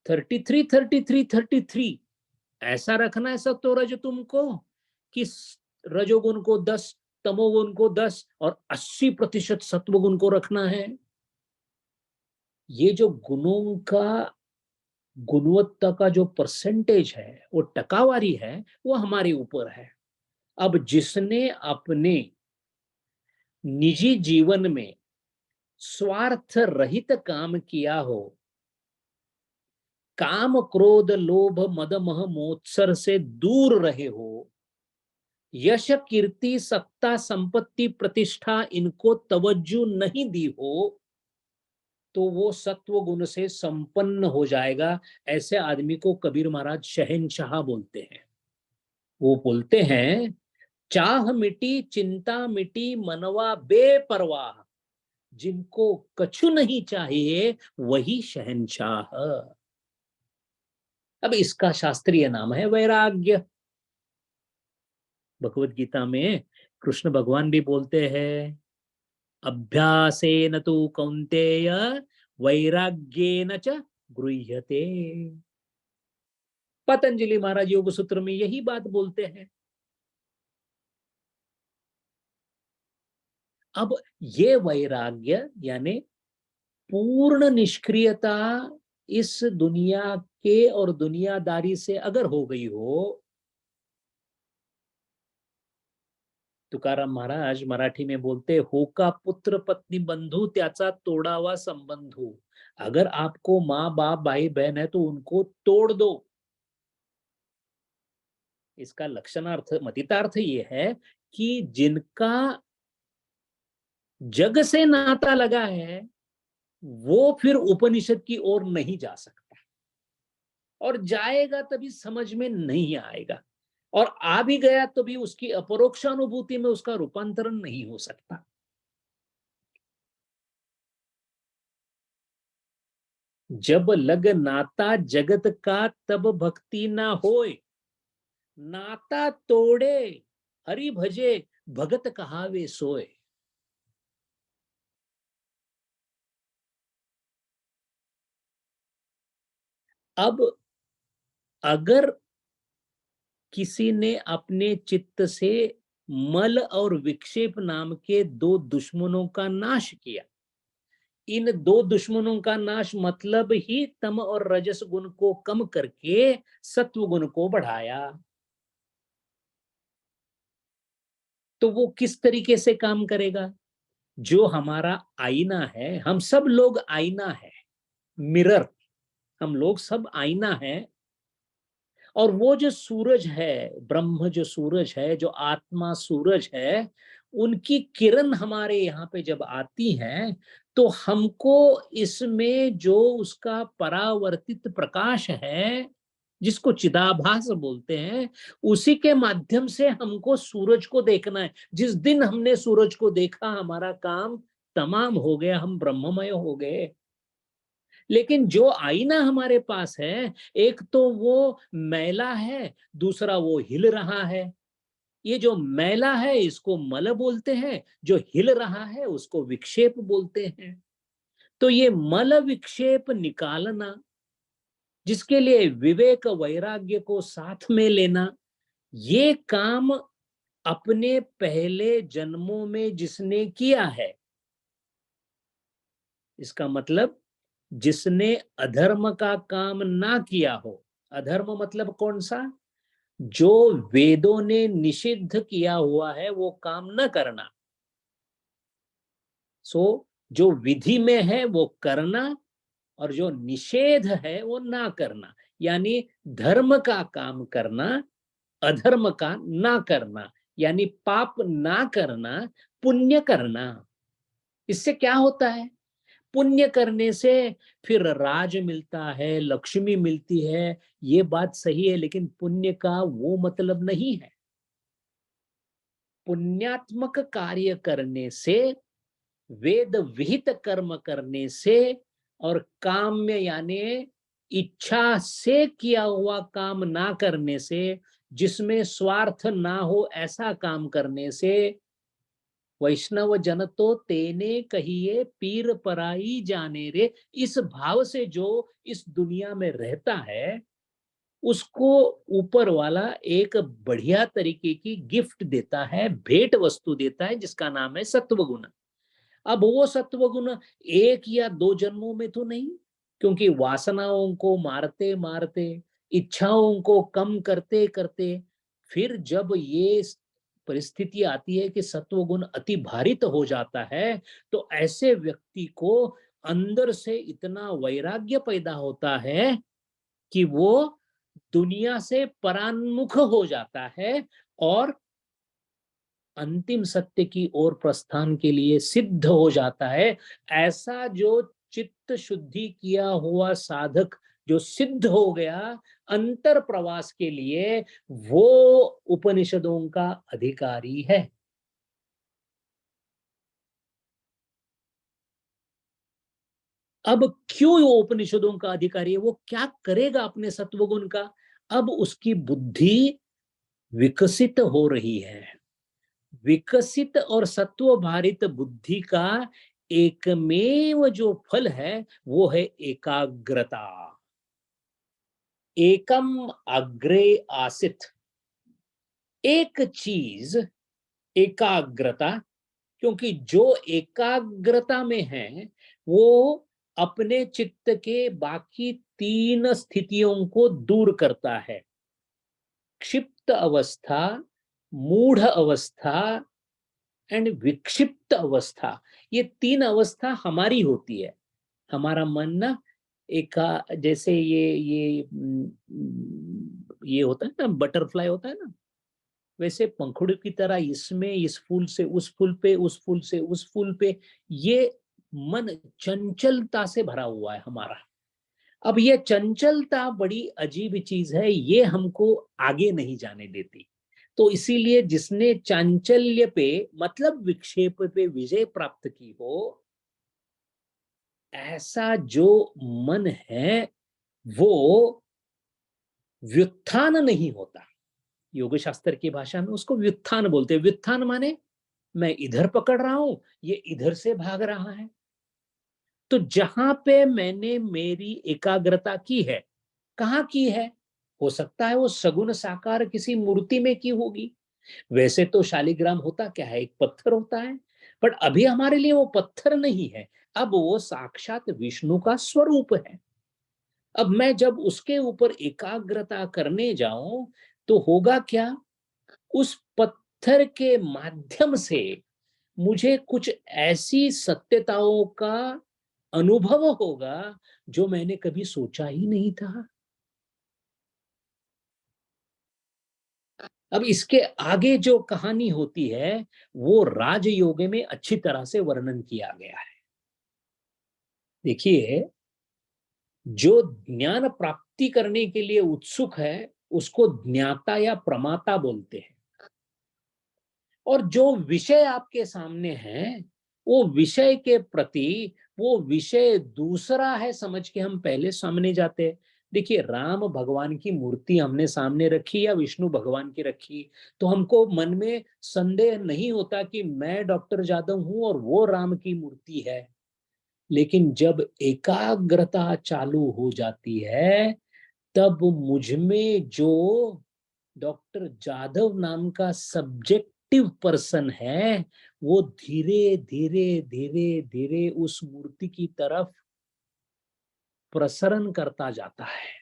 33 33 33 ऐसा रखना है सत्व तुमको कि रजोगुण को 10, तमोगुण को 10 और 80% सत्वगुण को रखना है। ये जो गुणों का गुणवत्ता का जो परसेंटेज है, वो टकावारी है, वो हमारे ऊपर है। अब जिसने अपने निजी जीवन में स्वार्थ रहित काम किया हो, काम क्रोध लोभ मद मह मोत्सर से दूर रहे हो, यश कीर्ति सत्ता संपत्ति प्रतिष्ठा इनको तवज्जो नहीं दी हो, तो वो सत्व गुण से संपन्न हो जाएगा। ऐसे आदमी को कबीर महाराज शहंशाह बोलते हैं। वो बोलते हैं, चाह मिटी चिंता मिटी मनवा बेपरवाह, जिनको कछु नहीं चाहिए वही शहंशाह। अब इसका शास्त्रीय नाम है वैराग्य। भगवत गीता में कृष्ण भगवान भी बोलते हैं, अभ्यासेन तु कौन्तेय वैराग्येन च गृह्यते। पतंजलि महाराज योग सूत्र में यही बात बोलते हैं। अब ये वैराग्य यानी पूर्ण निष्क्रियता इस दुनिया के और दुनियादारी से अगर हो गई हो, तुकाराम महाराज मराठी में बोलते, हो का पुत्र पत्नी बंधू त्याचा तोडावा संबंधू। अगर आपको माँ बाप भाई बहन है तो उनको तोड़ दो। इसका लक्षणार्थ मतितार्थ ये है कि जिनका जग से नाता लगा है वो फिर उपनिषद की ओर नहीं जा सकता, और जाएगा तभी समझ में नहीं आएगा, और आ भी गया तो भी उसकी अपरोक्षानुभूति में उसका रूपांतरण नहीं हो सकता। जब लग नाता जगत का तब भक्ति ना होए, नाता तोड़े हरि भजे भगत कहावे सोए। अब अगर किसी ने अपने चित्त से मल और विक्षेप नाम के दो दुश्मनों का नाश किया, इन दो दुश्मनों का नाश मतलब ही तम और रजस गुण को कम करके सत्व गुण को बढ़ाया, तो वो किस तरीके से काम करेगा? जो हमारा आईना है, हम सब लोग आईना है, मिरर, हम लोग सब आईना है, और वो जो सूरज है, ब्रह्म जो सूरज है, जो आत्मा सूरज है, उनकी किरण हमारे यहाँ पे जब आती है तो हमको इसमें जो उसका परावर्तित प्रकाश है, जिसको चिदाभास बोलते हैं, उसी के माध्यम से हमको सूरज को देखना है। जिस दिन हमने सूरज को देखा हमारा काम तमाम हो गया, हम ब्रह्ममय हो गए। लेकिन जो आईना हमारे पास है, एक तो वो मैला है, दूसरा वो हिल रहा है। ये जो मैला है इसको मल बोलते हैं, जो हिल रहा है उसको विक्षेप बोलते हैं। तो ये मल विक्षेप निकालना, जिसके लिए विवेक वैराग्य को साथ में लेना, ये काम अपने पहले जन्मों में जिसने किया है, इसका मतलब जिसने अधर्म का काम ना किया हो, अधर्म मतलब कौन सा, जो वेदों ने निषिद्ध किया हुआ है वो काम न करना। जो विधि में है वो करना, और जो निषेध है वो ना करना, यानी धर्म का काम करना, अधर्म का ना करना, यानी पाप ना करना, पुण्य करना। इससे क्या होता है, पुण्य करने से फिर राज मिलता है, लक्ष्मी मिलती है, ये बात सही है, लेकिन पुण्य का वो मतलब नहीं है। पुण्यात्मक कार्य करने से, वेद विहित कर्म करने से, और काम्य यानी इच्छा से किया हुआ काम ना करने से, जिसमें स्वार्थ ना हो ऐसा काम करने से, वैष्णव जन तो तेने कहिए पीर पराई जाने रे, इस भाव से जो इस दुनिया में रहता है, उसको ऊपर वाला एक बढ़िया तरीके की गिफ्ट देता है, भेंट वस्तु देता है, जिसका नाम है सत्वगुण। अब वो सत्वगुण एक या दो जन्मों में तो नहीं, क्योंकि वासनाओं को मारते मारते, इच्छाओं को कम करते करते, फिर जब ये परिस्थिति आती है कि सत्वगुण अति भारित हो जाता है, तो ऐसे व्यक्ति को अंदर से इतना वैराग्य पैदा होता है कि वो दुनिया से परान्मुख हो जाता है और अंतिम सत्य की ओर प्रस्थान के लिए सिद्ध हो जाता है। ऐसा जो चित्त शुद्धि किया हुआ साधक जो सिद्ध हो गया अंतर प्रवास के लिए, वो उपनिषदों का अधिकारी है। अब क्यों वो उपनिषदों का अधिकारी है, वो क्या करेगा अपने सत्वगुण का, अब उसकी बुद्धि विकसित हो रही है। विकसित और सत्व भारित बुद्धि का एकमेव जो फल है वो है एकाग्रता। एकम अग्रे आसित, एक चीज एकाग्रता, क्योंकि जो एकाग्रता में है वो अपने चित्त के बाकी तीन स्थितियों को दूर करता है। क्षिप्त अवस्था, मूढ़ अवस्था एंड विक्षिप्त अवस्था, ये तीन अवस्था हमारी होती है। हमारा मन ना एक जैसे ये होता है ना, बटरफ्लाई होता है ना, वैसे पंखुड़ी की तरह इसमें इस फूल से उस फूल पे, उस फूल से उस फूल पे, ये मन चंचलता से भरा हुआ है हमारा। अब ये चंचलता बड़ी अजीब चीज है, ये हमको आगे नहीं जाने देती। तो इसीलिए जिसने चांचल्य पे मतलब विक्षेप पे विजय प्राप्त की हो, ऐसा जो मन है वो व्युत्थान नहीं होता। योग शास्त्र की भाषा में उसको व्युत्थान बोलते हैं। व्युत्थान माने मैं इधर पकड़ रहा हूं, ये इधर से भाग रहा है। तो जहां पे मैंने मेरी एकाग्रता की है, कहाँ की है, हो सकता है वो सगुण साकार किसी मूर्ति में की होगी। वैसे तो शालिग्राम होता क्या है, एक पत्थर होता है, पर अभी हमारे लिए वो पत्थर नहीं है, अब वो साक्षात विष्णु का स्वरूप है। अब मैं जब उसके ऊपर एकाग्रता करने जाऊं तो होगा क्या, उस पत्थर के माध्यम से मुझे कुछ ऐसी सत्यताओं का अनुभव होगा जो मैंने कभी सोचा ही नहीं था। अब इसके आगे जो कहानी होती है वो राजयोग में अच्छी तरह से वर्णन किया गया है। देखिए, जो ज्ञान प्राप्ति करने के लिए उत्सुक है उसको ज्ञाता या प्रमाता बोलते हैं, और जो विषय आपके सामने है वो विषय के प्रति, वो विषय दूसरा है समझ के हम पहले सामने जाते हैं। देखिए, राम भगवान की मूर्ति हमने सामने रखी या विष्णु भगवान की रखी, तो हमको मन में संदेह नहीं होता कि मैं डॉक्टर जादव हूं और वो राम की मूर्ति है। लेकिन जब एकाग्रता चालू हो जाती है, तब मुझ में जो डॉक्टर जाधव नाम का सब्जेक्टिव पर्सन है, वो धीरे धीरे धीरे धीरे उस मूर्ति की तरफ प्रसरण करता जाता है।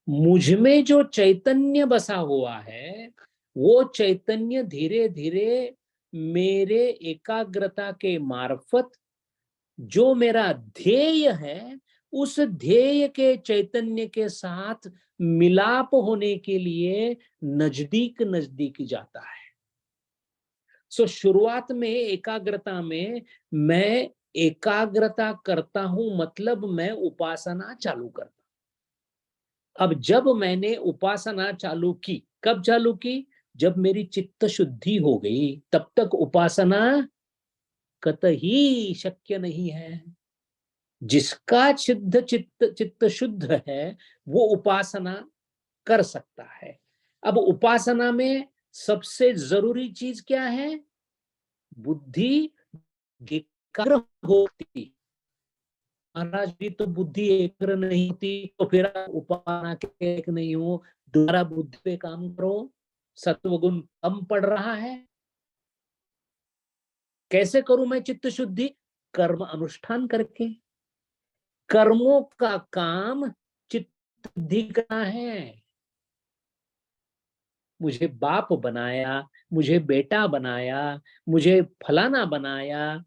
मुझ में जो चैतन्य बसा हुआ है, वो चैतन्य धीरे धीरे मेरे एकाग्रता के मार्फत जो मेरा ध्येय है, उस ध्येय के चैतन्य के साथ मिलाप होने के लिए नजदीक नजदीक जाता है। शुरुआत में एकाग्रता में मैं एकाग्रता करता हूं, मतलब मैं उपासना चालू करता। अब जब मैंने उपासना चालू की, कब चालू की? जब मेरी चित्त शुद्धि हो गई, तब तक उपासना कतई शक्य नहीं है। जिसका चित्त शुद्ध है, वो उपासना कर सकता है। अब उपासना में सबसे जरूरी चीज क्या है? बुद्धि एकाग्र होती। महाराज जी, तो बुद्धि एकाग्र नहीं होती तो फिर आप उपासना के एक नहीं हो। दोबारा बुद्धि पे काम करो, सत्वगुण कम पड़ रहा है। कैसे करूं मैं चित्त शुद्धि? कर्म अनुष्ठान करके। कर्मों का काम चित्त शुद्धि करना है। मुझे बाप बनाया, मुझे बेटा बनाया, मुझे फलाना बनाया,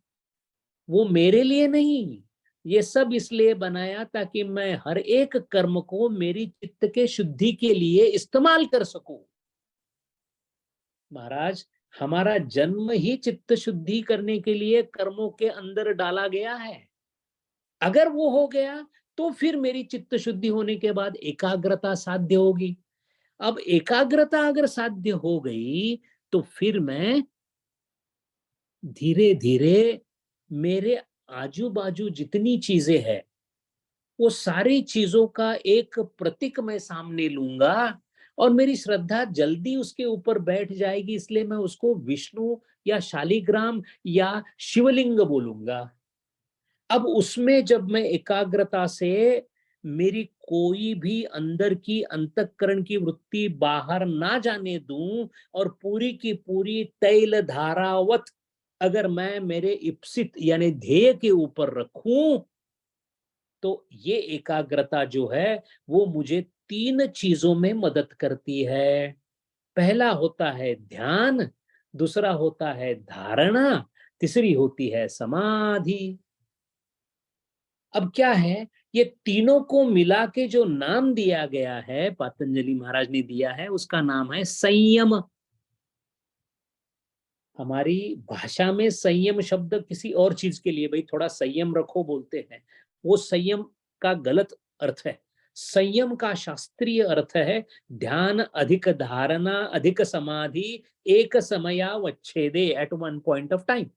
वो मेरे लिए नहीं। ये सब इसलिए बनाया ताकि मैं हर एक कर्म को मेरी चित्त के शुद्धि के लिए इस्तेमाल कर सकूं। महाराज, हमारा जन्म ही चित्त शुद्धि करने के लिए कर्मों के अंदर डाला गया है। अगर वो हो गया तो फिर मेरी चित्त शुद्धि होने के बाद एकाग्रता साध्य होगी। अब एकाग्रता अगर साध्य हो गई तो फिर मैं धीरे धीरे मेरे आजू बाजू जितनी चीजें हैं, वो सारी चीजों का एक प्रतीक मैं सामने लूंगा और मेरी श्रद्धा जल्दी उसके ऊपर बैठ जाएगी। इसलिए मैं उसको विष्णु या शालिग्राम या शिवलिंग बोलूंगा। अब उसमें जब मैं एकाग्रता से मेरी कोई भी अंदर की अंतःकरण की वृत्ति बाहर ना जाने दूं और पूरी की पूरी तैल धारावत अगर मैं मेरे इप्सित यानी ध्येय के ऊपर रखूं, तो ये एकाग्रता जो है वो मुझे 3 चीजों में मदद करती है। पहला होता है ध्यान, दूसरा होता है धारणा, तीसरी होती है समाधि। अब क्या है, ये तीनों को मिला के जो नाम दिया गया है, पतंजलि महाराज ने दिया है, उसका नाम है संयम। हमारी भाषा में संयम शब्द किसी और चीज के लिए, भाई थोड़ा संयम रखो बोलते हैं, वो संयम का गलत अर्थ है। संयम का शास्त्रीय अर्थ है ध्यान अधिक धारणा अधिक समाधि एक समयावच्छेदे, at one point of time.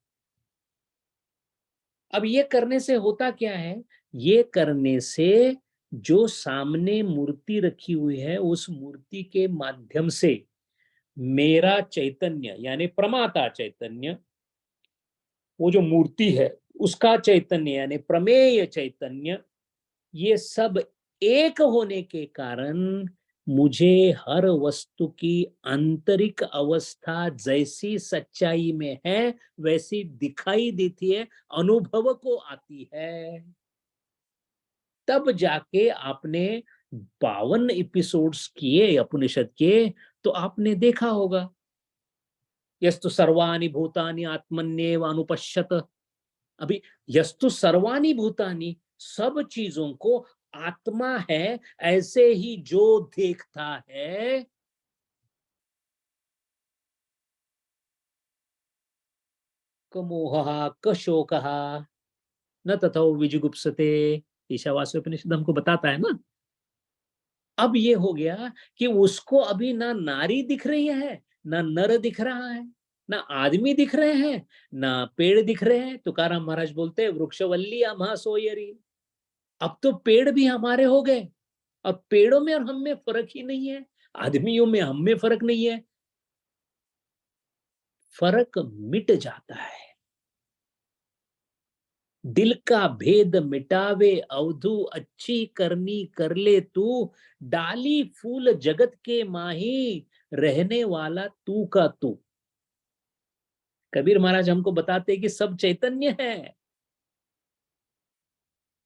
अब ये करने से होता क्या है? ये करने से जो सामने मूर्ति रखी हुई है, उस मूर्ति के माध्यम से मेरा चैतन्य यानी प्रमाता चैतन्य, वो जो मूर्ति है उसका चैतन्य यानी प्रमेय चैतन्य, ये सब एक होने के कारण मुझे हर वस्तु की आंतरिक अवस्था जैसी सच्चाई में है वैसी दिखाई देती है, अनुभव को आती है। तब जाके आपने 52 एपिसोड्स किए उपनिषद के, तो आपने देखा होगा यस्तु सर्वाणि भूतानि आत्मन्येव अनुपश्यत। अभी यस्तु सर्वाणि भूतानि, सब चीजों को आत्मा है ऐसे ही जो देखता है, क मोहः क शोकः न तथो विजुगुप्सते, ईशावास्योपनिषद हमको बताता है ना। अब ये हो गया कि उसको अभी ना नारी दिख रही है, ना नर दिख रहा है, ना आदमी दिख रहे हैं, ना पेड़ दिख रहे हैं। तुकाराम महाराज बोलते हैं वृक्षवल्ली अमहा सोयरी। अब तो पेड़ भी हमारे हो गए। अब पेड़ों में और हम में फर्क ही नहीं है, आदमियों में हम में फर्क नहीं है। फर्क मिट जाता है। दिल का भेद मिटावे अवधू अच्छी करनी कर ले तू, डाली फूल जगत के माही रहने वाला तू का तू। कबीर महाराज हमको बताते कि सब चैतन्य है।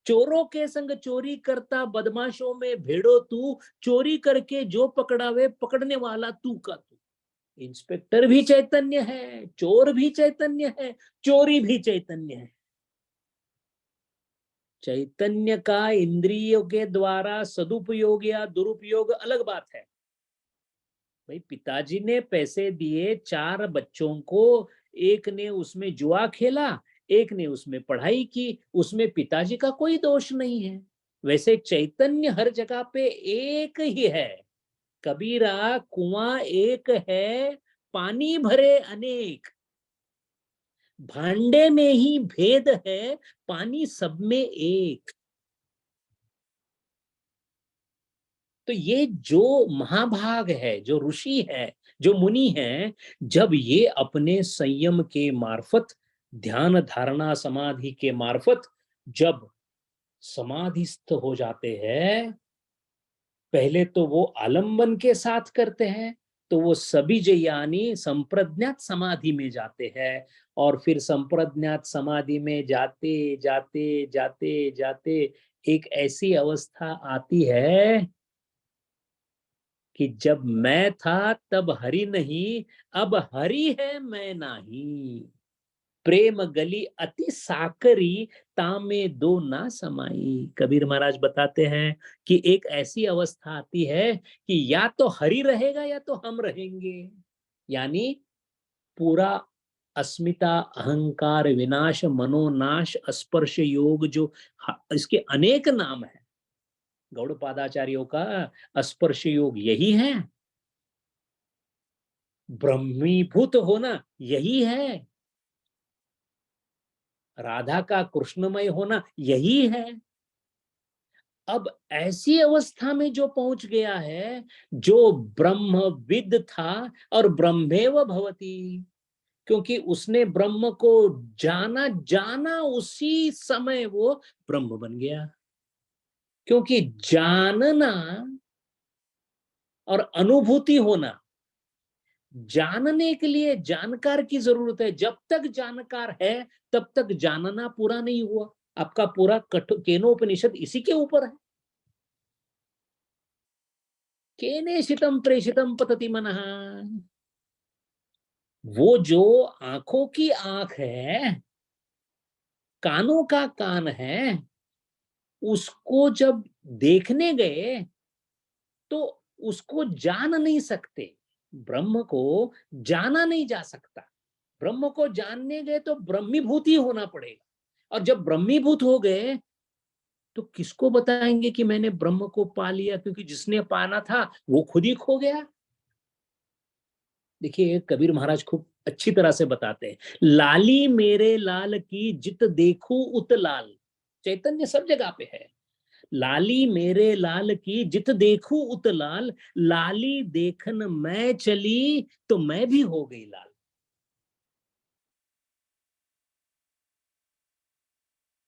चोरों के संग चोरी करता, बदमाशों में भेड़ो तू, चोरी करके जो पकड़ावे पकड़ने वाला तू का तू। इंस्पेक्टर भी चैतन्य है, चोर भी चैतन्य है, चोरी भी चैतन्य है। चैतन्य का इंद्रियों के द्वारा सदुपयोग या दुरुपयोग अलग बात है। भाई पिताजी ने पैसे दिए 4 बच्चों को, एक ने उसमें जुआ खेला, एक ने उसमें पढ़ाई की, उसमें पिताजी का कोई दोष नहीं है। वैसे चैतन्य हर जगह पे एक ही है। कबीरा कुआं एक है, पानी भरे अनेक, भांडे में ही भेद है, पानी सब में एक। तो ये जो महाभाग है, जो ऋषि है, जो मुनि है, जब ये अपने संयम के मार्फत, ध्यान धारणा समाधि के मार्फत जब समाधिस्थ हो जाते हैं, पहले तो वो आलंबन के साथ करते हैं, तो वो सभी यानी संप्रज्ञात समाधि में जाते हैं। और फिर संप्रज्ञात समाधि में जाते जाते जाते जाते एक ऐसी अवस्था आती है कि जब मैं था तब हरि नहीं, अब हरि है मैं नाही। प्रेम गली अति साकरी, तामे दो ना समाई। कबीर महाराज बताते हैं कि एक ऐसी अवस्था आती है कि या तो हरि रहेगा या तो हम रहेंगे। यानी पूरा अस्मिता, अहंकार विनाश, मनोनाश, स्पर्श योग, जो इसके अनेक नाम है, गौड़पादाचार्यों का स्पर्श योग यही है। ब्रह्मीभूत होना यही है। राधा का कृष्णमय होना यही है। अब ऐसी अवस्था में जो पहुंच गया है, जो ब्रह्मविद था और ब्रह्मेव भवति, क्योंकि उसने ब्रह्म को जाना, जाना उसी समय वो ब्रह्म बन गया। क्योंकि जानना और अनुभूति होना, जानने के लिए जानकार की जरूरत है। जब तक जानकार है तब तक जानना पूरा नहीं हुआ। आपका पूरा केनोपनिषद इसी के ऊपर है। केनेशितम प्रेषितम पतति मनः। वो जो आंखों की आंख है, कानों का कान है, उसको जब देखने गए तो उसको जान नहीं सकते। ब्रह्म को जाना नहीं जा सकता। ब्रह्म को जानने गए तो ब्रह्मीभूत ही होना पड़ेगा। और जब ब्रह्मीभूत हो गए तो किसको बताएंगे कि मैंने ब्रह्म को पा लिया, क्योंकि जिसने पाना था वो खुद ही खो गया। देखिए कबीर महाराज खूब अच्छी तरह से बताते हैं, लाली मेरे लाल की जित देखूं उत लाल। चैतन्य सब जगह पे है। लाली मेरे लाल की जित देखूं उत लाल, लाली देखन मैं चली तो मैं भी हो गई लाल।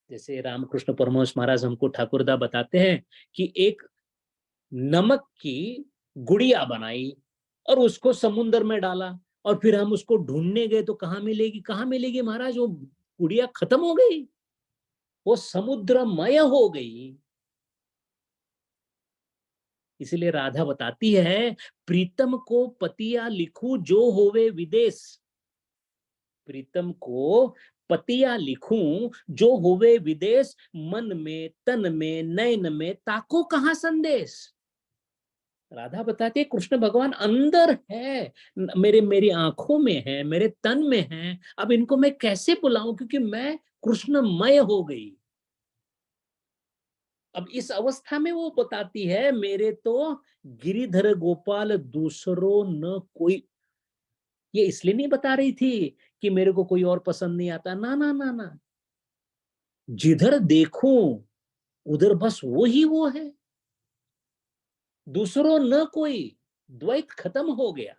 जैसे रामकृष्ण परमहंस महाराज हमको ठाकुरदा बताते हैं कि एक नमक की गुड़िया बनाई और उसको समुद्र में डाला, और फिर हम उसको ढूंढने गए तो कहाँ मिलेगी, कहाँ मिलेगी महाराज, वो गुड़िया खत्म हो गई, वो समुद्रमय हो गई। इसलिए राधा बताती है, प्रीतम को पतिया लिखूं जो होवे विदेश। प्रीतम को पतिया लिखूं जो होवे विदेश, मन में तन में नयन में ताको कहां संदेश। राधा बताती है कृष्ण भगवान अंदर है, मेरी आंखों में है, मेरे तन में है। अब इनको मैं कैसे बुलाऊं, क्योंकि मैं कृष्णमय हो गई। अब इस अवस्था में वो बताती है, मेरे तो गिरिधर गोपाल दूसरो न कोई। ये इसलिए नहीं बता रही थी कि मेरे को कोई और पसंद नहीं आता, ना ना ना ना। जिधर देखूं उधर बस वो ही वो है, दूसरो न कोई, द्वैत खत्म हो गया।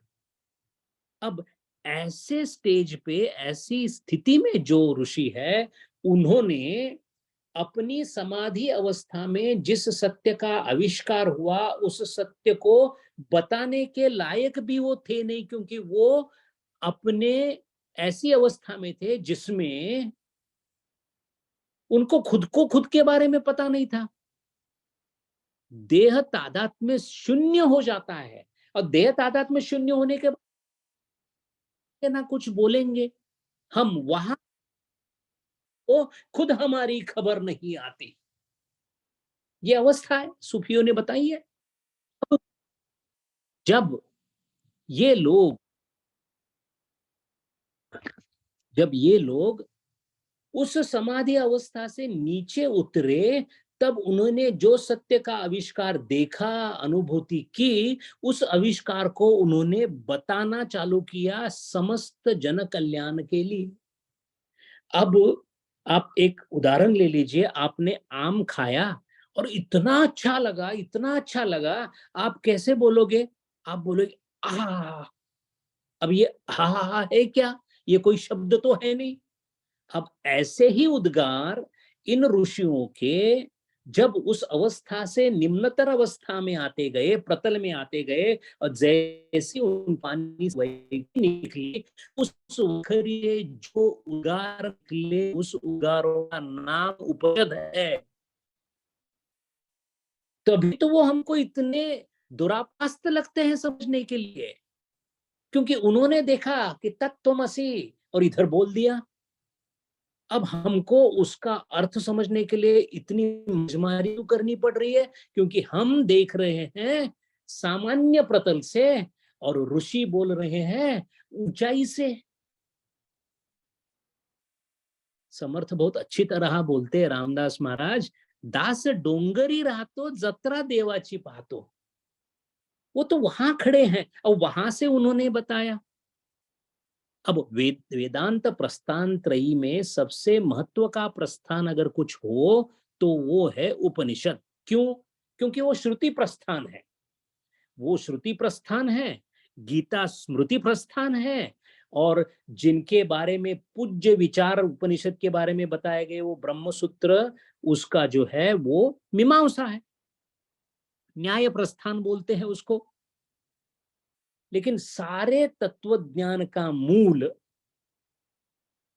अब ऐसे स्टेज पे, ऐसी स्थिति में जो ऋषि है, उन्होंने अपनी समाधि अवस्था में जिस सत्य का आविष्कार हुआ उस सत्य को बताने के लायक भी वो थे नहीं, क्योंकि वो अपने ऐसी अवस्था में थे जिसमें उनको खुद को खुद के बारे में पता नहीं था। देह तादात्म्य में शून्य हो जाता है, और देह तादात्म्य में शून्य होने के बाद ना कुछ बोलेंगे हम, वहां को खुद हमारी खबर नहीं आती। ये अवस्था है, सूफियों ने बताई है। जब ये लोग उस समाधि अवस्था से नीचे उतरे, तब उन्होंने जो सत्य का आविष्कार देखा, अनुभूति की, उस आविष्कार को उन्होंने बताना चालू किया समस्त जन कल्याण के लिए। अब आप एक उदाहरण ले लीजिए, आपने आम खाया और इतना अच्छा लगा, इतना अच्छा लगा, आप कैसे बोलोगे? आप बोलोगे आ। अब ये हा है क्या? ये कोई शब्द तो है नहीं। अब ऐसे ही उद्गार इन ऋषियों के जब उस अवस्था से निम्नतर अवस्था में आते गए, प्रतल में आते गए, और जैसे उन पानी निकले, उस उखरिए जो उद्गार निकले, उस उद्गारों का नाम उपनिषद है। तभी तो वो हमको इतने दुरापास्त लगते हैं समझने के लिए, क्योंकि उन्होंने देखा कि तत्त्वमसि और इधर बोल दिया। अब हमको उसका अर्थ समझने के लिए इतनी मजमारी करनी पड़ रही है, क्योंकि हम देख रहे हैं सामान्य प्रतल से और ऋषि बोल रहे हैं ऊंचाई से। समर्थ बहुत अच्छी तरह बोलते हैं रामदास महाराज, दास डोंगरी राहतो जत्रा देवाची पाहतो। वो तो वहां खड़े हैं और वहां से उन्होंने बताया। अब वेदांत प्रस्थान त्रयी में सबसे महत्व का प्रस्थान अगर कुछ हो तो वो है उपनिषद। क्यों? क्योंकि वो श्रुति प्रस्थान है, वो श्रुति प्रस्थान है, गीता स्मृति प्रस्थान है, और जिनके बारे में पूज्य विचार उपनिषद के बारे में बताए गए वो ब्रह्मसूत्र, उसका जो है वो मीमांसा है, न्याय प्रस्थान बोलते हैं उसको। लेकिन सारे तत्व ज्ञान का मूल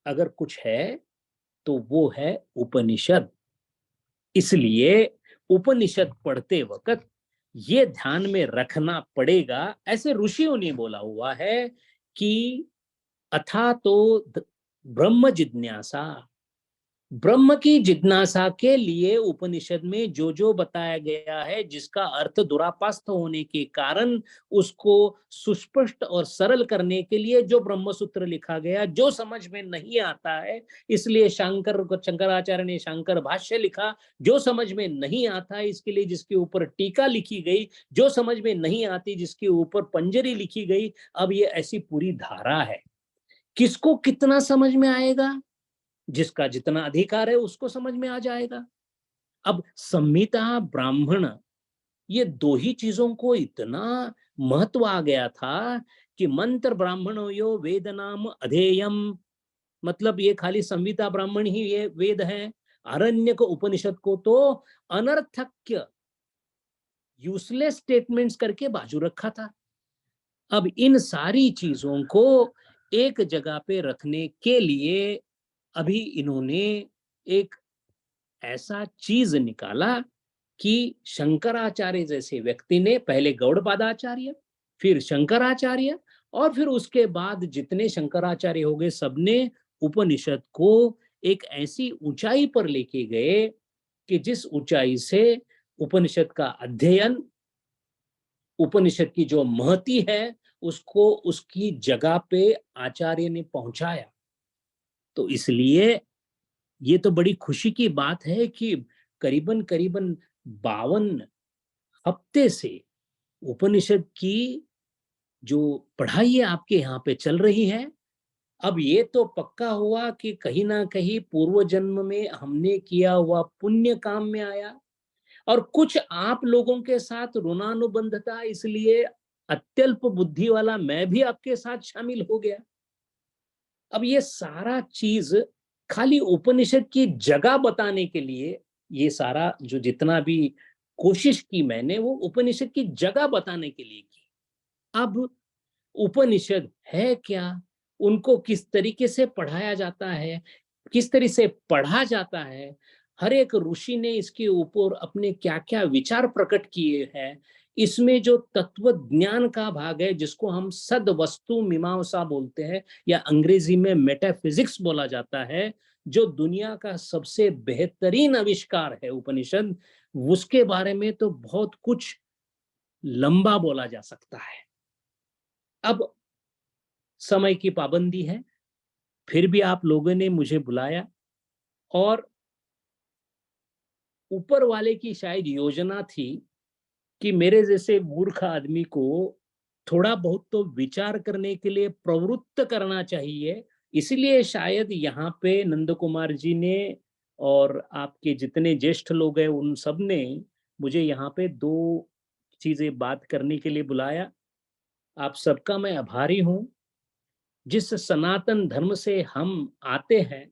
अगर कुछ है तो वो है उपनिषद। इसलिए उपनिषद पढ़ते वक्त ये ध्यान में रखना पड़ेगा, ऐसे ऋषियों ने बोला हुआ है कि अथा तो ब्रह्म जिज्ञासा, ब्रह्म की जिज्ञासा के लिए उपनिषद में जो जो बताया गया है, जिसका अर्थ दुरापास्त होने के कारण उसको सुस्पष्ट और सरल करने के लिए जो ब्रह्मसूत्र लिखा गया, जो समझ में नहीं आता है इसलिए शंकराचार्य ने शंकर भाष्य लिखा, जो समझ में नहीं आता है इसके लिए जिसके ऊपर टीका लिखी गई, जो समझ में नहीं आती जिसके ऊपर पंजरी लिखी गई। अब ये ऐसी पूरी धारा है, किसको कितना समझ में आएगा? जिसका जितना अधिकार है उसको समझ में आ जाएगा। अब संहिता, ब्राह्मण, ये दो ही चीजों को इतना महत्व आ गया था कि मंत्र ब्राह्मणो यो वेद नाम अधेयम, मतलब ये खाली संहिता ब्राह्मण ही ये वेद है। आरण्यक उपनिषद को तो अनर्थक्य, यूजलेस स्टेटमेंट्स करके बाजू रखा था। अब इन सारी चीजों को एक जगह पे रखने के लिए अभी इन्होंने एक ऐसा चीज निकाला कि शंकराचार्य जैसे व्यक्ति ने, पहले गौड़पादाचार्य, फिर शंकराचार्य, और फिर उसके बाद जितने शंकराचार्य हो गए, सबने उपनिषद को एक ऐसी ऊंचाई पर लेके गए कि जिस ऊंचाई से उपनिषद का अध्ययन, उपनिषद की जो महती है, उसको उसकी जगह पे आचार्य ने पहुंचाया। तो इसलिए ये तो बड़ी खुशी की बात है कि करीबन 52 हफ्ते से उपनिषद की जो पढ़ाई है आपके यहाँ पे चल रही है। अब ये तो पक्का हुआ कि कहीं ना कहीं पूर्व जन्म में हमने किया हुआ पुण्य काम में आया, और कुछ आप लोगों के साथ ऋणानुबंध था, इसलिए अत्यल्प बुद्धि वाला मैं भी आपके साथ शामिल हो गया। अब ये सारा चीज खाली उपनिषद की जगह बताने के लिए ये सारा जो जितना भी कोशिश की मैंने, वो उपनिषद की जगह बताने के लिए की। अब उपनिषद है क्या, उनको किस तरीके से पढ़ाया जाता है, किस तरह से पढ़ा जाता है, हर एक ऋषि ने इसके ऊपर अपने क्या क्या विचार प्रकट किए हैं, इसमें जो तत्व ज्ञान का भाग है जिसको हम सद वस्तु मीमांसा बोलते हैं या अंग्रेजी में मेटाफिजिक्स बोला जाता है, जो दुनिया का सबसे बेहतरीन आविष्कार है उपनिषद, उसके बारे में तो बहुत कुछ लंबा बोला जा सकता है। अब समय की पाबंदी है, फिर भी आप लोगों ने मुझे बुलाया और ऊपर वाले की शायद योजना थी कि मेरे जैसे मूर्ख आदमी को थोड़ा बहुत तो विचार करने के लिए प्रवृत्त करना चाहिए। इसलिए शायद यहाँ पे नंद कुमार जी ने और आपके जितने ज्येष्ठ लोग हैं उन सब ने मुझे यहाँ पे दो चीजें बात करने के लिए बुलाया। आप सबका मैं आभारी हूँ। जिस सनातन धर्म से हम आते हैं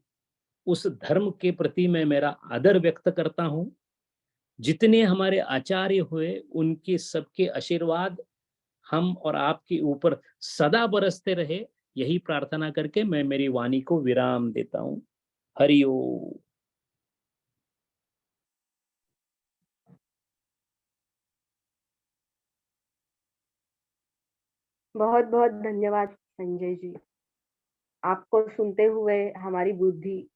उस धर्म के प्रति मैं मेरा आदर व्यक्त करता हूँ। जितने हमारे आचार्य हुए उनके सबके आशीर्वाद हम और आपके ऊपर सदा बरसते रहे, यही प्रार्थना करके मैं मेरी वाणी को विराम देता हूँ। हरि ओम। बहुत बहुत धन्यवाद संजय जी। आपको सुनते हुए हमारी बुद्धि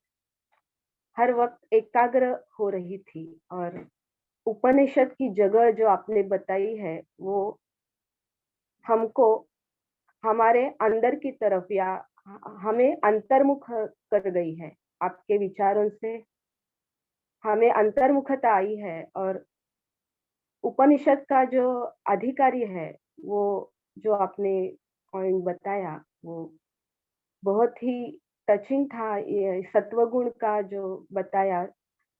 हर वक्त एकाग्र हो रही थी और उपनिषद की जगह जो आपने बताई है वो हमको हमारे अंदर की तरफ या हमें अंतर्मुख कर गई है। आपके विचारों से हमें अंतर्मुखता आई है और उपनिषद का जो अधिकारी है वो जो आपने पॉइंट बताया वो बहुत ही टचिंग था। ये सत्वगुण का जो बताया,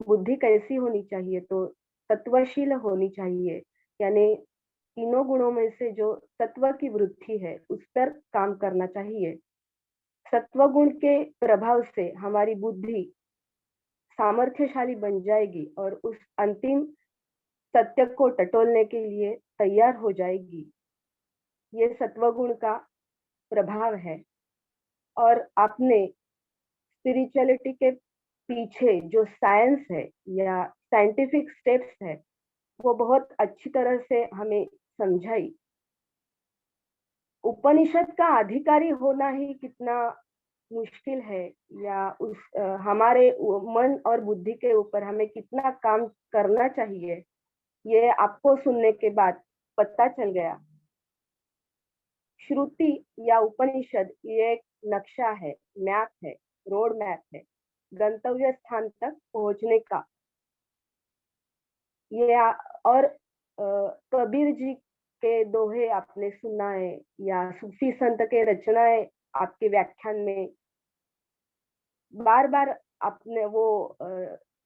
बुद्धि कैसी होनी चाहिए तो तत्वशील होनी चाहिए, यानी तीनों गुणों में से जो तत्व की वृद्धि है उस पर काम करना चाहिए। सत्वगुण के प्रभाव से हमारी बुद्धि सामर्थ्यशाली बन जाएगी और उस अंतिम सत्य को टटोलने के लिए तैयार हो जाएगी। ये सत्वगुण का प्रभाव है। और आपने स्पिरिचुअलिटी के पीछे जो साइंस है या साइंटिफिक स्टेप्स है वो बहुत अच्छी तरह से हमें समझाई। उपनिषद का अधिकारी होना ही कितना मुश्किल है या हमारे मन और बुद्धि के ऊपर हमें कितना काम करना चाहिए, ये आपको सुनने के बाद पता चल गया। श्रुति या उपनिषद ये एक नक्शा है, मैप है, रोड मैप है गंतव्य स्थान तक पहुंचने का। ये और कबीर जी के दोहे आपने सुना है या सूफी संत के रचनाएं आपके व्याख्यान में बार बार आपने वो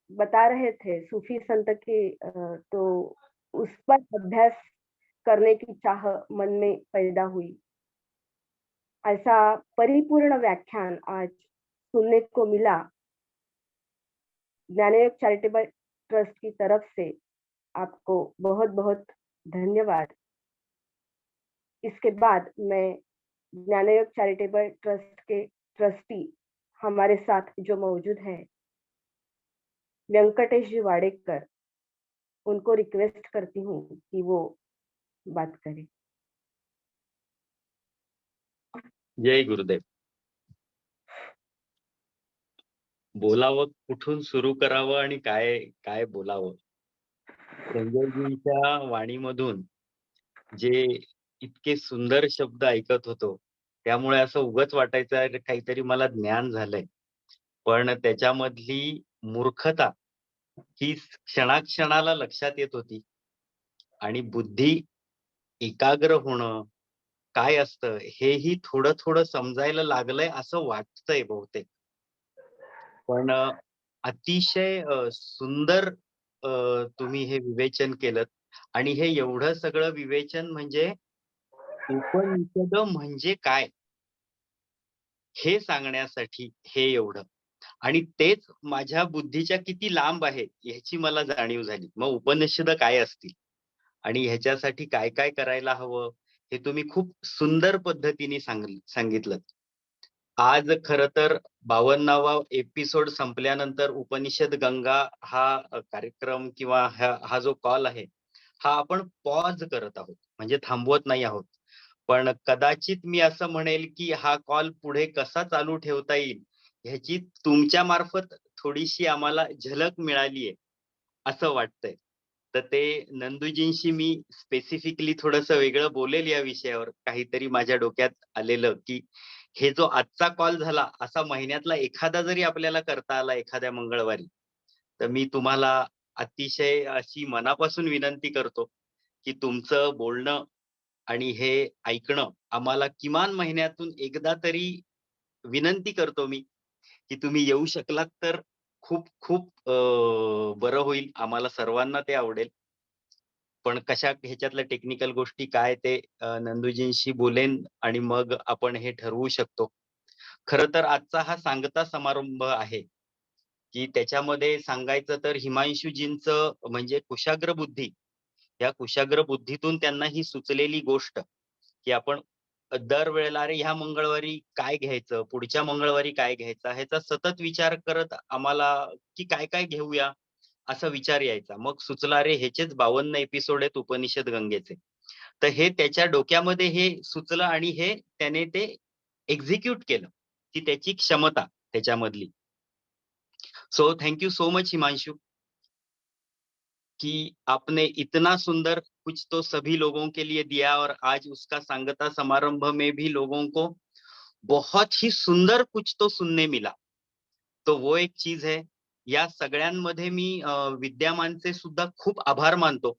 बता रहे थे सूफी संत के, तो उस पर अभ्यास करने की चाह मन में पैदा हुई। ऐसा परिपूर्ण व्याख्यान आज सुनने को मिला। ज्ञानयोग चैरिटेबल ट्रस्ट की तरफ से आपको बहुत बहुत धन्यवाद। इसके बाद मैं ज्ञानयोग चैरिटेबल ट्रस्ट के ट्रस्टी हमारे साथ जो मौजूद है वेंकटेश जी वाडेकर, उनको रिक्वेस्ट करती हूँ कि वो बात करें। जय गुरुदेव। बोलावं कुठून सुरू करावं आणि काय काय बोलावं, संजयजींच्या वाणीमधून जे इतके सुंदर शब्द ऐकत होतो त्यामुळे असं उगाच वाटायचं काहीतरी मला ज्ञान झालंय, पण त्याच्यामधली मूर्खता ही क्षणाक्षणाला लक्षात येत होती आणि बुद्धी एकाग्र होणं काय असतं हेही थोडं थोडं समजायला लागलंय असं वाटतंय बहुतेक। पण अतिशय सुंदर तुम्ही हे विवेचन केलं आणि हे एवढं सगळं विवेचन म्हणजे उपनिषद म्हणजे काय हे सांगण्यासाठी हे एवढं। आणि तेच माझ्या बुद्धीच्या किती लांब आहे ह्याची मला जाणीव झाली. मग उपनिषद काय असतील आणि ह्याच्यासाठी काय काय करायला हवं हे तुम्ही खूप सुंदर पद्धतीने सांगितलं. आज खरं तर 52वा एपिसोड संपल्यानंतर उपनिषद गंगा हा कार्यक्रम किंवा हा जो कॉल आहे हा आपण पॉज करत आहोत, म्हणजे थांबवत नाही आहोत. पण कदाचित मी असं म्हणेल की हा कॉल पुढे कसा चालू ठेवता येईल ह्याची तुमच्या मार्फत थोडीशी आम्हाला झलक मिळालीये असं वाटतंय. तर ते नंदूजींशी मी स्पेसिफिकली थोडंसं वेगळं बोलेल या विषयावर. काहीतरी माझ्या डोक्यात आलेलं की हे जो आजचा कॉल झाला असा महिन्यातला एखादा जरी आपल्याला करता आला एखाद्या मंगळवारी, तर मी तुम्हाला अतिशय अशी मनापासून विनंती करतो की तुमचं बोलणं आणि हे ऐकणं आम्हाला किमान महिन्यातून एकदा तरी विनंती करतो मी की तुम्ही येऊ शकलात तर खूप खूप बरं होईल. आम्हाला सर्वांना ते आवडेल. पण कशा ह्याच्यातल्या टेक्निकल गोष्टी काय ते नंदूजींशी बोलेन आणि मग आपण हे ठरवू शकतो. खरं तर आजचा हा सांगता समारंभ आहे की त्याच्यामध्ये सांगायचं तर हिमांशूजींचं म्हणजे कुशाग्र बुद्धी, या कुशाग्र बुद्धीतून त्यांना ही सुचलेली गोष्ट की आपण दरवेळेला अरे ह्या मंगळवारी काय घ्यायचं, पुढच्या मंगळवारी काय घ्यायचं, ह्याचा सतत विचार करत आम्हाला की काय काय घेऊया असा विचार यायचा. मग सुचलं अरे ह्याचेच 52 एपिसोड आहेत उपनिषद गंगेचे. तर हे त्याच्या डोक्यामध्ये हे सुचलं आणि हे त्याने ते एक्झिक्यूट केलं, की त्याची क्षमता त्याच्यामधली. So thank you so much Himanshu कि आपने इतना सुंदर कुछ तो सभी लोगों के लिए दिया और आज उसका सांगता समारंभ में भी लोगों को बहुत ही सुंदर कुछ तो सुनने मिला. तो वो एक चीज है. या सगळ्यांमध्ये मी विद्यमानचे सुद्धा खूप आभार मानतो.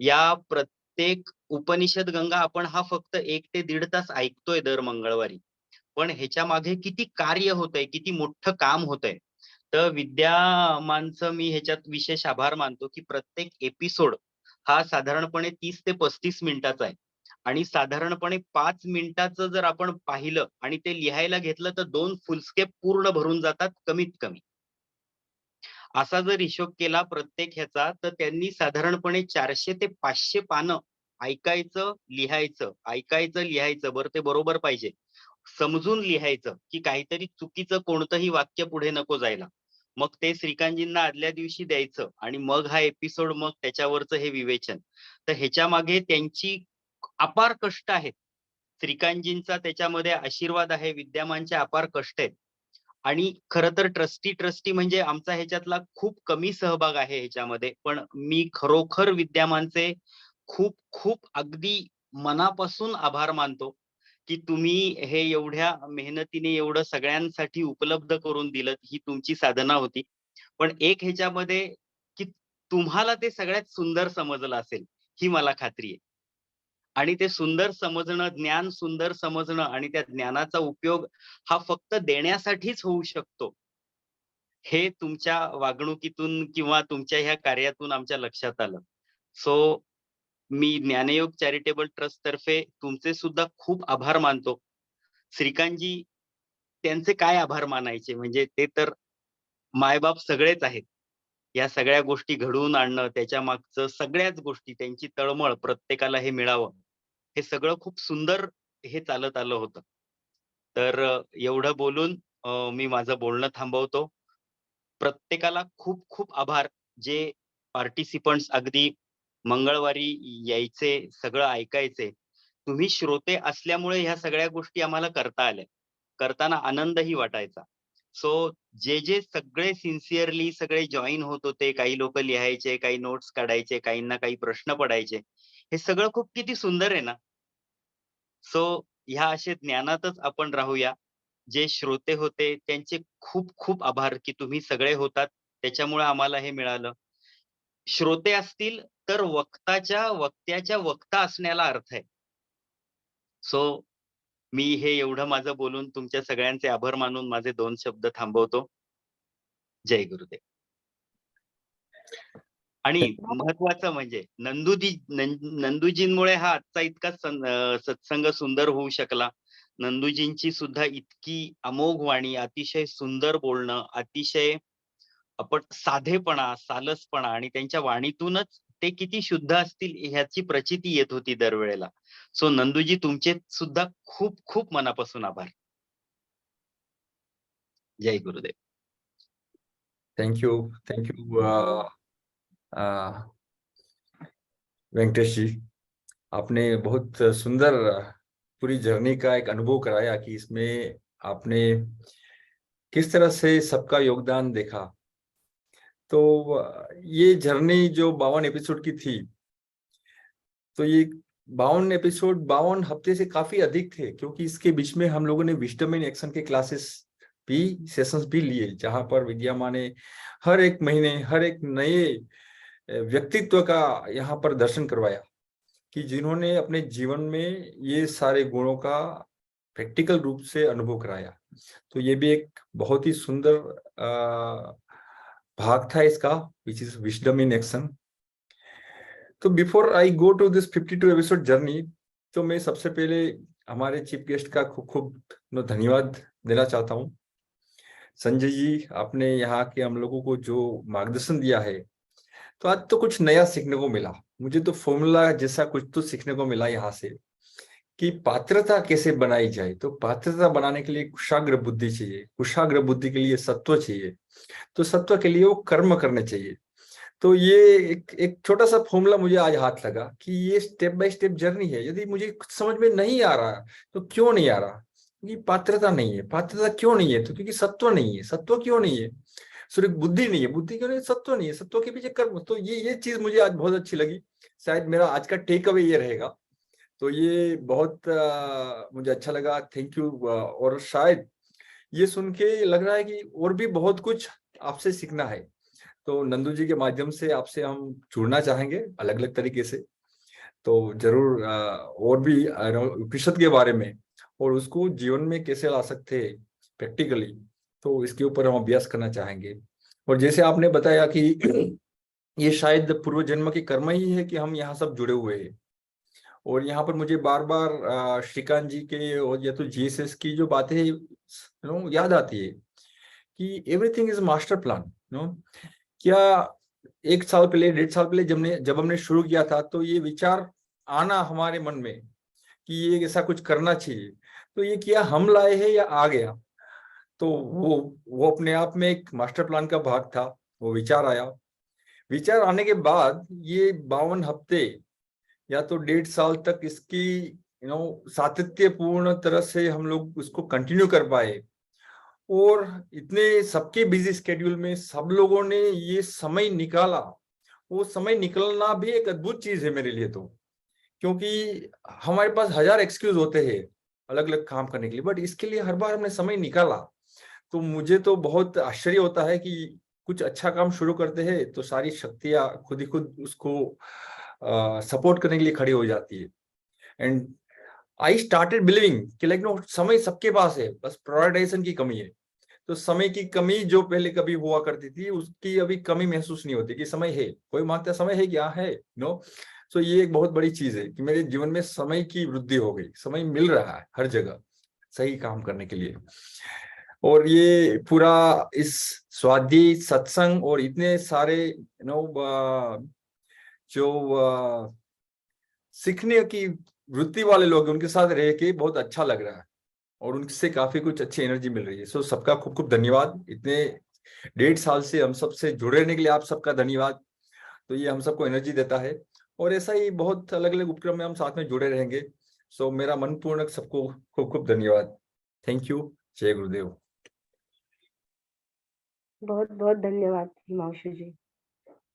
या प्रत्येक उपनिषद गंगा आपण हा फक्त 1 ते 1.5 तास ऐकतोय दर मंगळवारी. पण ह्याच्या मागे किती कार्य होतंय, किती मोठं काम होतंय. तर विद्यामानचं मी ह्याच्यात विशेष आभार मानतो, की प्रत्येक एपिसोड हा साधारणपणे 30 ते 35 मिनिटाचा आहे. आणि साधारणपणे 5 मिनिटाचं जर आपण पाहिलं आणि ते लिहायला घेतलं तर 2 फुलस्केप पूर्ण भरून जातात कमीत कमी. असा जर हिशोब केला प्रत्येक ह्याचा तर त्यांनी साधारणपणे 400 ते 500 पानं ऐकायचं, लिहायचं, ऐकायचं, लिहायचं. बरं ते बरोबर पाहिजे. समजून लिहायचं, की काहीतरी चुकीचं कोणतंही वाक्य पुढे नको जायला. मग ते श्रीकांतजींना आदल्या दिवशी द्यायचं आणि मग हा एपिसोड मग त्याच्यावरचं हे विवेचन. तर ह्याच्या मागे त्यांची अपार कष्ट आहेत. श्रीकांतजींचा त्याच्यामध्ये आशीर्वाद आहे, विद्यमानचे अपार कष्ट आहेत. आणि खरं तर ट्रस्टी म्हणजे आमचा ह्याच्यातला खूप कमी सहभाग आहे ह्याच्यामध्ये. पण मी खरोखर विद्यमानचे खूप खूप अगदी मनापासून आभार मानतो, की तुम्ही हे एवढ्या मेहनतीने एवढं सगळ्यांसाठी उपलब्ध करून दिलत. ही तुमची साधना होती. पण एक ह्याच्यामध्ये की तुम्हाला ते सगळ्यात सुंदर समजलं असेल, ही मला खात्री आहे. आणि ते सुंदर समजणं, ज्ञान सुंदर समजणं आणि त्या ज्ञानाचा उपयोग हा फक्त देण्यासाठीच होऊ शकतो. हे तुमच्या वागणुकीतून किंवा तुमच्या ह्या कार्यातून आमच्या लक्षात आलं. सो मी ज्ञानयोग चॅरिटेबल ट्रस्ट तर्फे तुमचे सुद्धा खूप आभार मानतो. श्रीकांतजी त्यांचे काय आभार मानायचे, म्हणजे ते तर मायबाप सगळेच आहेत. या सगळ्या गोष्टी घडवून आणणं, त्याच्या मागचं सगळ्याच गोष्टी, त्यांची तळमळ प्रत्येकाला हे मिळावं, हे सगळं खूप सुंदर हे चालत आलं होतं. तर एवढं बोलून मी माझं बोलणं थांबवतो. प्रत्येकाला खूप खूप आभार, जे पार्टिसिपंट्स अगदी मंगळवारी यायचे, सगळं ऐकायचे. तुम्ही श्रोते असल्यामुळे ह्या सगळ्या गोष्टी आम्हाला करता आल्या. करताना आनंदही वाटायचा. सो जे सगळे सिन्सिअरली सगळे जॉइन होत होते, काही लोकं लिहायचे, काही नोट्स काढायचे, काहींना काही प्रश्न पडायचे. हे सगळं खूप किती सुंदर आहे ना? सो ह्या अशा ज्ञानातच आपण राहूया. जे श्रोते होते त्यांचे खूप खूप आभार, की तुम्ही सगळे होतात. त्याच्यामुळे आम्हाला हे मिळालं. श्रोते असतील तर वक्त्याच्या वक्ता असण्याला अर्थ आहे. सो मी हे एवढं माझं बोलून तुमच्या सगळ्यांचे आभार मानून माझे 2 शब्द थांबवतो. जय गुरुदेव. आणि महत्वाचं म्हणजे नंदूजींमुळे हा आजचा इतका सत्संग सुंदर होऊ शकला. नंदूजींची सुद्धा इतकी अमोघ वाणी, अतिशय सुंदर बोलणं, अतिशय आपण साधेपणा, सालसपणा आणि त्यांच्या वाणीतूनच ते किती शुद्ध असतील ह्याची प्रचिती येत होती दरवेळेला. सो नंदूजी तुमचे सुद्धा खूप खूप मनापासून आभार. जय गुरुदेव. थैंक यू वेंकटेश जी, आपने बहुत सुंदर पूरी जर्नी का एक अनुभव कराया कि इसमें आपने किस तरह से सबका योगदान देखा। तो ये जर्नी जो 52 एपिसोड की थी, तो ये 52 एपिसोड 52 हफ्ते से काफी अधिक थे, क्योंकि इसके बीच में हम लोगों ने विजडम इन एक्शन के क्लासेस भी, सेशंस भी लिए, जहां पर विद्या माँ ने हर एक महीने हर एक नए व्यक्तित्व का यहाँ पर दर्शन करवाया, कि जिन्होंने अपने जीवन में ये सारे गुणों का प्रैक्टिकल रूप से अनुभव कराया। तो ये भी एक बहुत ही सुंदर भाग था इसका, which is wisdom in action. तो before I go to this 52 episode journey, तो मैं सबसे पहले हमारे चीफ गेस्ट का खूब खूब धन्यवाद देना चाहता हूँ। संजय जी, आपने यहाँ के हम लोगों को जो मार्गदर्शन दिया है, तो आज तो कुछ नया सीखने को मिला। मुझे तो फॉर्मूला जैसा कुछ तो सीखने को मिला यहाँ से, कि पात्रता कैसे बनाई जाए। तो पात्रता बनाने के लिए कुशाग्र बुद्धि चाहिए, कुशाग्र बुद्धि के लिए सत्व चाहिए, तो सत्व के लिए वो कर्म करने चाहिए। तो ये एक छोटा सा फॉर्मूला मुझे आज हाथ लगा कि ये स्टेप बाय स्टेप जर्नी है। यदि मुझे कुछ समझ में नहीं आ रहा, तो क्यों नहीं आ रहा? क्योंकि पात्रता नहीं है। पात्रता क्यों नहीं है? तो क्योंकि सत्व नहीं है। सत्व क्यों नहीं है? सिर्फ बुद्धि नहीं है। बुद्धि क्यों नहीं? सत्व नहीं है। सत्व के पीछे कर्म। तो ये चीज मुझे आज बहुत अच्छी लगी। शायद मेरा आज का टेक अवे ये रहेगा। तो ये बहुत मुझे अच्छा लगा। Thank you. और शायद ये सुन के लग रहा है कि और भी बहुत कुछ आपसे सीखना है। तो नंदू जी के माध्यम से आपसे हम जुड़ना चाहेंगे अलग अलग तरीके से। तो जरूर और भी उपनिषद के बारे में और उसको जीवन में कैसे ला सकते हैं प्रैक्टिकली, तो इसके ऊपर हम अभ्यास करना चाहेंगे। और जैसे आपने बताया कि ये शायद पूर्व जन्म की कर्म ही है कि हम यहाँ सब जुड़े हुए हैं। और यहाँ पर मुझे बार बार श्रीकांत जी के और या तो जीएसएस की जो बातें याद आती है कि एवरीथिंग इज मास्टर प्लान। क्या 1 साल पहले 1.5 साल पहले जब हमने शुरू किया था, तो ये विचार आना हमारे मन में कि ये ऐसा कुछ करना चाहिए, तो ये किया हम लाए हैं या आ गया? तो वो अपने आप में एक मास्टर प्लान का भाग था। वो विचार आया। विचार आने के बाद ये 52 हफ्ते या तो 1.5 साल तक इसकी सातत्यपूर्ण तरह से हम लोग उसको कंटिन्यू कर पाए। और इतने सबके बिजी स्केड्यूल में सब लोगों ने ये समय निकाला। वो समय निकलना भी एक अद्भुत चीज है मेरे लिए। तो क्योंकि हमारे पास 1000 एक्सक्यूज होते हैं अलग अलग काम करने के लिए, बट इसके लिए हर बार हमने समय निकाला। तो मुझे तो बहुत आश्चर्य होता है कि कुछ अच्छा काम शुरू करते हैं तो सारी शक्तियां खुद ही खुद उसको सपोर्ट करने के लिए खड़ी हो जाती है। एंड आई स्टार्टेड बिलीविंग कि समय सबके पास है, बस प्रायोरिटाइजेशन की कमी है। तो समय की कमी जो पहले कभी हुआ करती थी, उसकी अभी कमी महसूस नहीं होती कि समय है। कोई मानता समय है क्या है? नो। सो ये एक बहुत बड़ी चीज है कि मेरे जीवन में समय की वृद्धि हो गई। समय मिल रहा है हर जगह सही काम करने के लिए। और ये पूरा इस स्वाध्याय सत्संग और इतने सारे जो सीखने की वृत्ति वाले लोग उनके साथ रह के बहुत अच्छा लग रहा है और उनसे काफी कुछ अच्छी एनर्जी मिल रही है। सो सबका खूब खूब धन्यवाद। इतने 1.5 साल से हम सबसे जुड़े रहने के लिए आप सबका धन्यवाद। तो ये हम सबको एनर्जी देता है और ऐसा ही बहुत अलग अलग उपक्रम में हम साथ में जुड़े रहेंगे। सो मेरा मनपूर्वक सबको खूब खूब धन्यवाद। Thank you. जय गुरुदेव। बहुत बहुत धन्यवाद हिमांशु जी।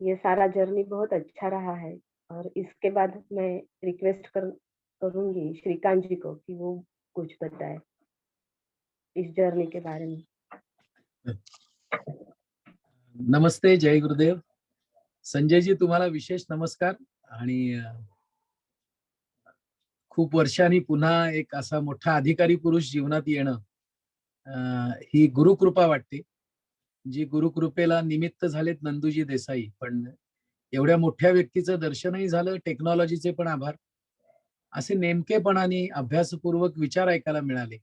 ये सारा जर्नी बहुत अच्छा रहा है और इसके बाद मैं रिक्वेस्ट करूंगी श्रीकांत जी को कि वो कुछ बताए इस जर्नी के बारे में। नमस्ते, जय गुरुदेव। संजय जी, तुम्हाला विशेष नमस्कार। आणि खूप वर्षांनी पुन्हा एक असा मोठा अधिकारी पुरुष जीवनात येणं ही गुरुकृपा वाटते, जी गुरुकृपेला निमित्त झालेत नंदूजी देसाई। पण एवढ्या मोठ्या व्यक्तीचं दर्शनही झालं, टेक्नॉलॉजीचे पण आभार। असे नेमकेपणाने अभ्यासपूर्वक विचार ऐकायला मिळाले.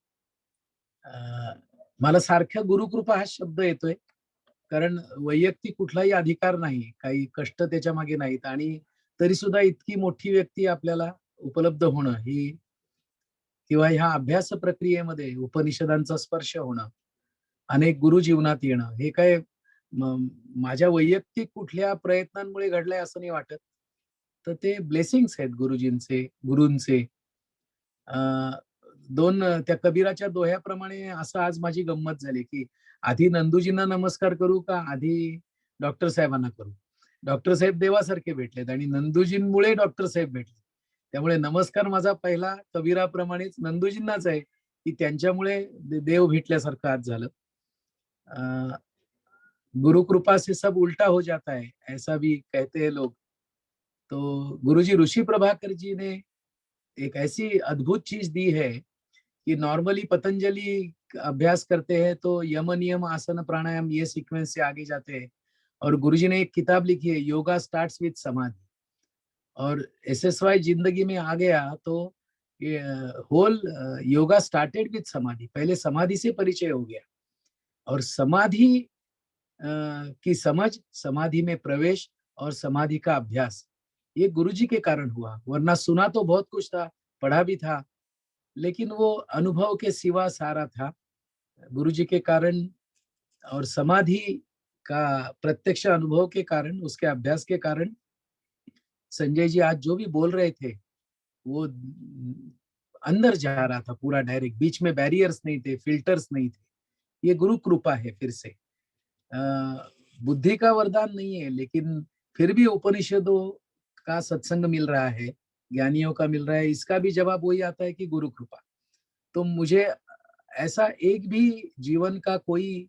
मला सारख्या गुरुकृपा हा शब्द येतोय, कारण वैयक्तिक कुठलाही अधिकार नाही, काही कष्ट त्याच्या मागे नाहीत, आणि तरी सुद्धा इतकी मोठी व्यक्ती आपल्याला उपलब्ध होणं ही, किंवा ह्या अभ्यास प्रक्रियेमध्ये उपनिषदांचा स्पर्श होणं, अनेक गुरु जीवनात येणं, हे काय माझ्या वैयक्तिक कुठल्या प्रयत्नांमुळे घडलंय असं नाही वाटत. तर ते ब्लेसिंग्स आहेत गुरुजींचे, गुरूंचे. दोन त्या कबीराच्या दोह्याप्रमाणे असं आज माझी गंमत झाली, की आधी नंदूजींना नमस्कार करू का आधी डॉक्टर साहेबांना करू. डॉक्टर साहेब देवासारखे भेटलेत आणि नंदूजींमुळे डॉक्टर साहेब भेटले. त्यामुळे नमस्कार माझा पहिला कबीराप्रमाणेच नंदूजींनाच आहे, की त्यांच्यामुळे देव भेटल्यासारखं आज झालं. गुरु कृपा से सब उल्टा हो जाता है, ऐसा भी कहते हैं लोग. तो गुरुजी ऋषि प्रभाकर जी ने एक ऐसी अद्भुत चीज दी है कि नॉर्मली पतंजलि अभ्यास करते हैं तो यम नियम आसन प्राणायाम ये सीक्वेंस से आगे जाते हैं, और गुरुजी ने एक किताब लिखी है योगा स्टार्ट्स विद समाधि, और एसएसवाई जिंदगी में आ गया तो ये होल योगा स्टार्टेड विद समाधि. पहले समाधि से परिचय हो गया, और समाधि की समझ, समाधि में प्रवेश और समाधि का अभ्यास ये गुरुजी के कारण हुआ. वरना सुना तो बहुत कुछ था, पढ़ा भी था, लेकिन वो अनुभव के सिवा सारा था. गुरुजी के कारण और समाधि का प्रत्यक्ष अनुभव के कारण, उसके अभ्यास के कारण संजय जी आज जो भी बोल रहे थे वो अंदर जा रहा था पूरा डायरेक्ट. बीच में बैरियर्स नहीं थे, फिल्टर्स नहीं थे. ये गुरु कृपा है. फिर से बुद्धि का वरदान नहीं है, लेकिन फिर भी उपनिषदों का सत्संग मिल रहा है, ज्ञानियों का मिल रहा है. इसका भी जवाब वही आता है कि गुरु कृपा. तो मुझे ऐसा एक भी जीवन का कोई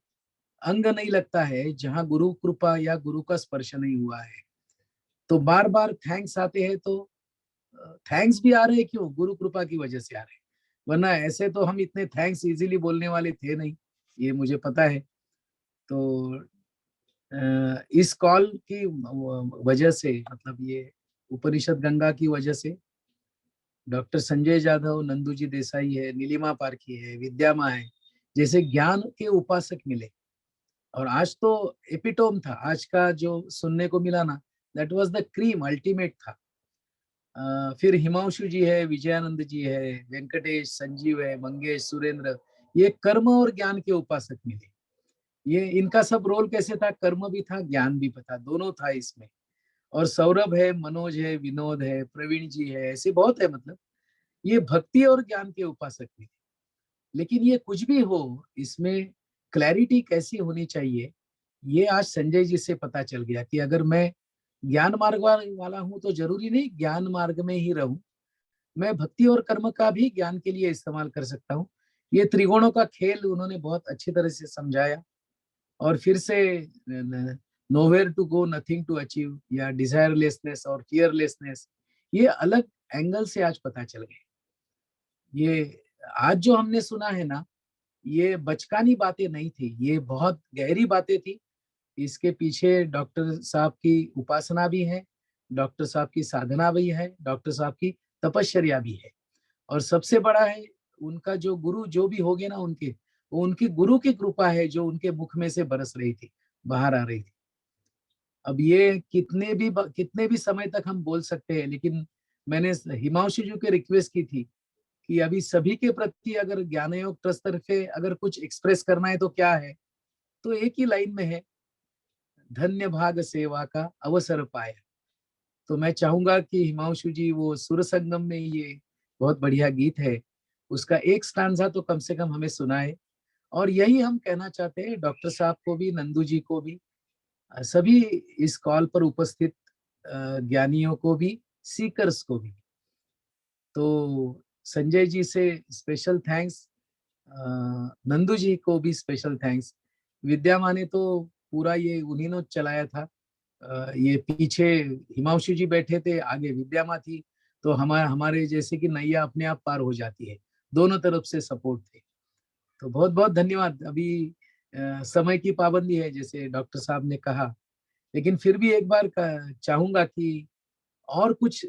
अंग नहीं लगता है जहां गुरु कृपा या गुरु का स्पर्श नहीं हुआ है. तो बार बार थैंक्स आते हैं, तो थैंक्स भी आ रहे हैं क्यों? गुरु कृपा की वजह से आ रहे हैं. वरना ऐसे तो हम इतने थैंक्स इजीली बोलने वाले थे नहीं, ये मुझे पता है. तो इस कॉल की वजह से, मतलब ये उपनिषद गंगा की वजह से डॉक्टर संजय जाधव, नंदूजी देसाई है, नीलिमा पारखी है, विद्यामा है, जैसे ज्ञान के उपासक मिले. और आज तो एपिटोम था, आज का जो सुनने को मिला ना, that was the cream, ultimate था. फिर हिमांशु जी है, विजयानंद जी है, वेंकटेश, संजीव है, मंगेश, सुरेंद्र, ये कर्म और ज्ञान के उपासक मिले. ये इनका सब रोल कैसे था? कर्म भी था, ज्ञान भी था, दोनों था इसमें. और सौरभ है, मनोज है, विनोद है, प्रवीण जी है, ऐसे बहुत है. मतलब ये भक्ति और ज्ञान के उपासक मिले. लेकिन ये कुछ भी हो, इसमें क्लैरिटी कैसी होनी चाहिए, ये आज संजय जी से पता चल गया कि अगर मैं ज्ञान मार्ग वाला हूं तो जरूरी नहीं ज्ञान मार्ग में ही रहूं, मैं भक्ति और कर्म का भी ज्ञान के लिए इस्तेमाल कर सकता हूँ. ये त्रिगुणों का खेल उन्होंने बहुत अच्छी तरह से समझाया. और फिर से nowhere to go, nothing to achieve, या डिजायरलेसनेस और फियरलेसनेस, ये अलग एंगल से आज पता चल गए. ये आज जो हमने सुना है ना, ये बचकानी बातें नहीं थी, ये बहुत गहरी बातें थी. इसके पीछे डॉक्टर साहब की उपासना भी है, डॉक्टर साहब की साधना भी है, डॉक्टर साहब की तपश्चर्या भी है. और सबसे बड़ा है उनका जो गुरु जो भी हो गए ना उनके, वो उनकी गुरु की कृपा है जो उनके मुख में से बरस रही थी, बाहर आ रही थी. अब ये कितने भी समय तक हम बोल सकते हैं, लेकिन मैंने हिमांशु जी को रिक्वेस्ट की थी कि अभी सभी के प्रति अगर ज्ञान योग ट्रस्ट तरफे अगर कुछ एक्सप्रेस करना है तो क्या है, तो एक ही लाइन में है, धन्य भाग सेवा का अवसर पाया. तो मैं चाहूंगा कि हिमांशु जी वो सुर संगम में ये बहुत बढ़िया गीत है, उसका एक स्टांजा तो कम से कम हमें सुनाए. और यही हम कहना चाहते हैं डॉक्टर साहब को भी, नंदू जी को भी, सभी इस कॉल पर उपस्थित ज्ञानियों को भी, सीकर्स को भी. तो संजय जी से स्पेशल थैंक्स, नंदू जी को भी स्पेशल थैंक्स. विद्यामा ने तो पूरा ये उन्हीं ने चलाया था. ये पीछे हिमांशु जी बैठे थे, आगे विद्यामा थी, तो हमारे जैसे कि नैया अपने आप पार हो जाती है, दोनों तरफ से सपोर्ट थे. तो बहुत बहुत धन्यवाद. अभी समय की पाबंदी है जैसे डॉक्टर साहब ने कहा, लेकिन फिर भी एक बार चाहूंगा कि और कुछ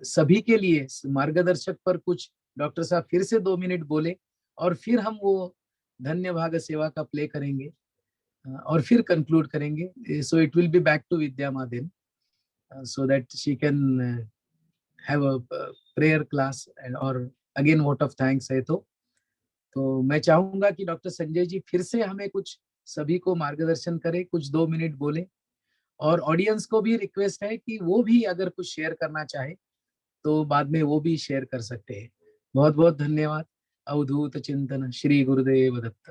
सभी के लिए मार्गदर्शक पर कुछ डॉक्टर साहब फिर से 2 मिनट बोले और फिर हम वो धन्य भाग सेवा का प्ले करेंगे और फिर कंक्लूड करेंगे. So it will be back to Vidya मादेन so that she can have a prayer class and और again vote of thanks है. तो मैं चाहूंगा कि डॉक्टर संजय जी फिर से हमें कुछ सभी को मार्गदर्शन करें, कुछ 2 मिनट बोले और ऑडियंस को भी रिक्वेस्ट है कि वो भी अगर कुछ शेयर करना चाहे तो बाद में वो भी शेयर कर सकते हैं. बहुत बहुत धन्यवाद. अवधूत चिंतन श्री गुरुदेव दत्त.